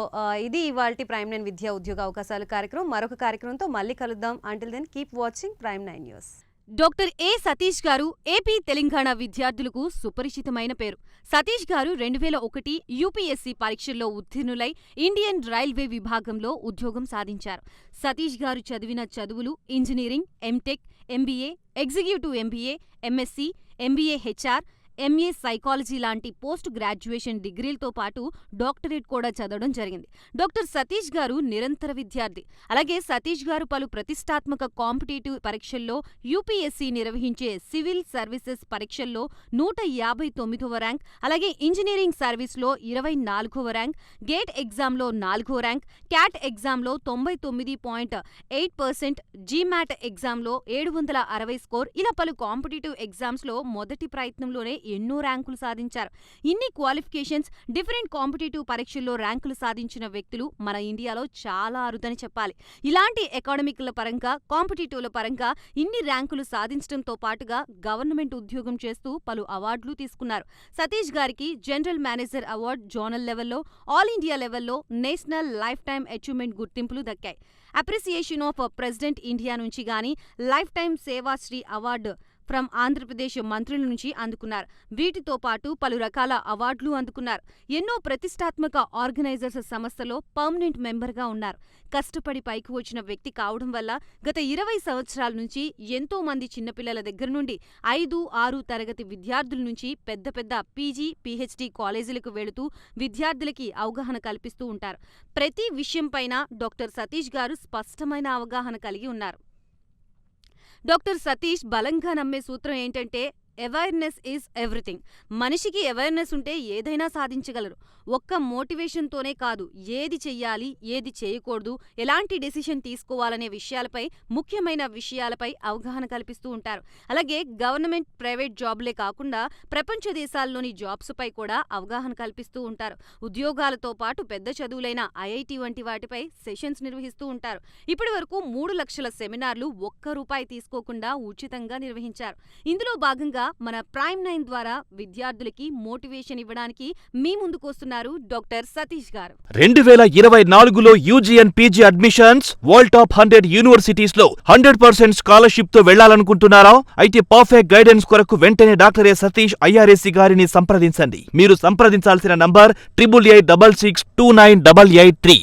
ఇది ఇవాల్టి ప్రైమ్ 9 విద్యా ఉద్యోగ అవకాశాల కార్యక్రమం. మరొక కార్యక్రమంతో మళ్ళీ కలుద్దాం. Until then keep watching Prime 9 News. Doctor A Satish గారు ఏపీ తెలంగాణ విద్యార్థులకు సుపరిచితమైన పేరు. సతీష్ గారు 2001 యూపీఎస్సీ పరీక్షల్లో ఉత్తీర్ణులై ఇండియన్ రైల్వే విభాగంలో ఉద్యోగం సాధించారు. సతీష్ గారు చదివిన చదువులు engineering, MTech, MBA, executive MBA, MSc, MBA HR, MA psychology లాంటి పోస్ట్ గ్రాడ్యుయేషన్ డిగ్రీలతో పాటు డాక్టరేట్ కూడా చదవడం జరిగింది. డాక్టర్ సతీష్ గారు నిరంతర విద్యార్థి. అలాగే సతీష్ గారు పలు ప్రతిష్టాత్మక కాంపిటేటివ్ పరీక్షల్లో యూపీఎస్సీ నిర్వహించే సివిల్ సర్వీసెస్ పరీక్షల్లో 159వ ర్యాంక్, అలాగే ఇంజనీరింగ్ సర్వీస్లో 24వ ర్యాంక్, గేట్ ఎగ్జామ్లో 4వ ర్యాంక్, క్యాట్ ఎగ్జామ్లో 99.8%, జీమాట్ ఎగ్జామ్లో 760 స్కోర్, ఇలా పలు కాంపిటేటివ్ ఎగ్జామ్స్లో మొదటి ప్రయత్నంలోనే ఎన్నో ర్యాంకులు సాధించారు. ఇన్ని క్వాలిఫికేషన్స్, డిఫరెంట్ కాంపిటేటివ్ పరీక్షల్లో ర్యాంకులు సాధించిన వ్యక్తులు మన ఇండియాలో చాలా అరుదని చెప్పాలి. ఇలాంటి అకాడమిక్ల పరంగా, కాంపిటేటివ్ల పరంగా ఇన్ని ర్యాంకులు సాధించడంతో పాటుగా గవర్నమెంట్ ఉద్యోగం చేస్తూ పలు అవార్డులు తీసుకున్నారు. సతీష్ గారికి జనరల్ మేనేజర్ అవార్డు జోనల్ లెవెల్లో, ఆల్ ఇండియా లెవెల్లో నేషనల్ లైఫ్ టైమ్ అచీవ్మెంట్ గుర్తింపులు దక్కాయి. అప్రిసియేషన్ ఆఫ్ ప్రెసిడెంట్ ఇండియా నుంచి గానీ lifetime Sevashri award from Andhra Pradesh మంత్రుల నుంచి అందుకున్నారు. వీటితో పాటు పలు రకాల అవార్డులు అందుకున్నారు. ఎన్నో ప్రతిష్టాత్మక ఆర్గనైజర్స్ సంస్థలో పర్మనెంట్ మెంబర్గా ఉన్నారు. కష్టపడి పైకి వచ్చిన వ్యక్తి కావడం వల్ల గత 20 సంవత్సరాల నుంచి ఎంతో మంది చిన్నపిల్లల దగ్గర నుండి 5, 6 తరగతి విద్యార్థుల నుంచి పెద్ద పెద్ద పీజీ, పీహెచ్డీ కాలేజీలకు వెళుతూ విద్యార్థులకి అవగాహన కల్పిస్తూ ఉంటారు. ప్రతి విషయంపైన డాక్టర్ సతీష్ గారు స్పష్టమైన అవగాహన కలిగి ఉన్నారు. డాక్టర్ సతీష్ బలంగా నమ్మే సూత్రం ఏంటంటే అవేర్నెస్ ఈజ్ ఎవ్రీథింగ్. మనిషికి అవేర్నెస్ ఉంటే ఏదైనా సాధించగలరు. ఒక్క మోటివేషన్తోనే కాదు, ఏది చెయ్యాలి, ఏది చేయకూడదు, ఎలాంటి డెసిషన్ తీసుకోవాలనే విషయాలపై, ముఖ్యమైన విషయాలపై అవగాహన కల్పిస్తూ ఉంటారు. అలాగే గవర్నమెంట్, ప్రైవేట్ జాబ్లే కాకుండా ప్రపంచ దేశాల్లోని జాబ్స్పై కూడా అవగాహన కల్పిస్తూ ఉంటారు. ఉద్యోగాలతో పాటు పెద్ద చదువులైన ఐఐటి వంటి వాటిపై సెషన్స్ నిర్వహిస్తూ ఉంటారు. ఇప్పటి వరకు 3 లక్షల సెమినార్లు ₹1 తీసుకోకుండా ఉచితంగా నిర్వహించారు. ఇందులో భాగంగా మన ప్రైమ్ 9 ద్వారా విద్యార్థులకి మోటివేషన్ ఇవ్వడానికి మీ ముందుకొస్తున్నారు డాక్టర్ సతీష్ గారు. 2024లో UG and PG admissions world top 100 universities లో 100% స్కాలర్షిప్ తో వెళ్లాలనుకుంటున్నారా? అయితే పర్ఫెక్ట్ గైడెన్స్ కొరకు వెంటనే డాక్టర్ ఏ సతీష్ ఐఆర్ఎస్సీ గారిని సంప్రదించండి. మీరు సంప్రదించాల్సిన నంబర్ 8886629883.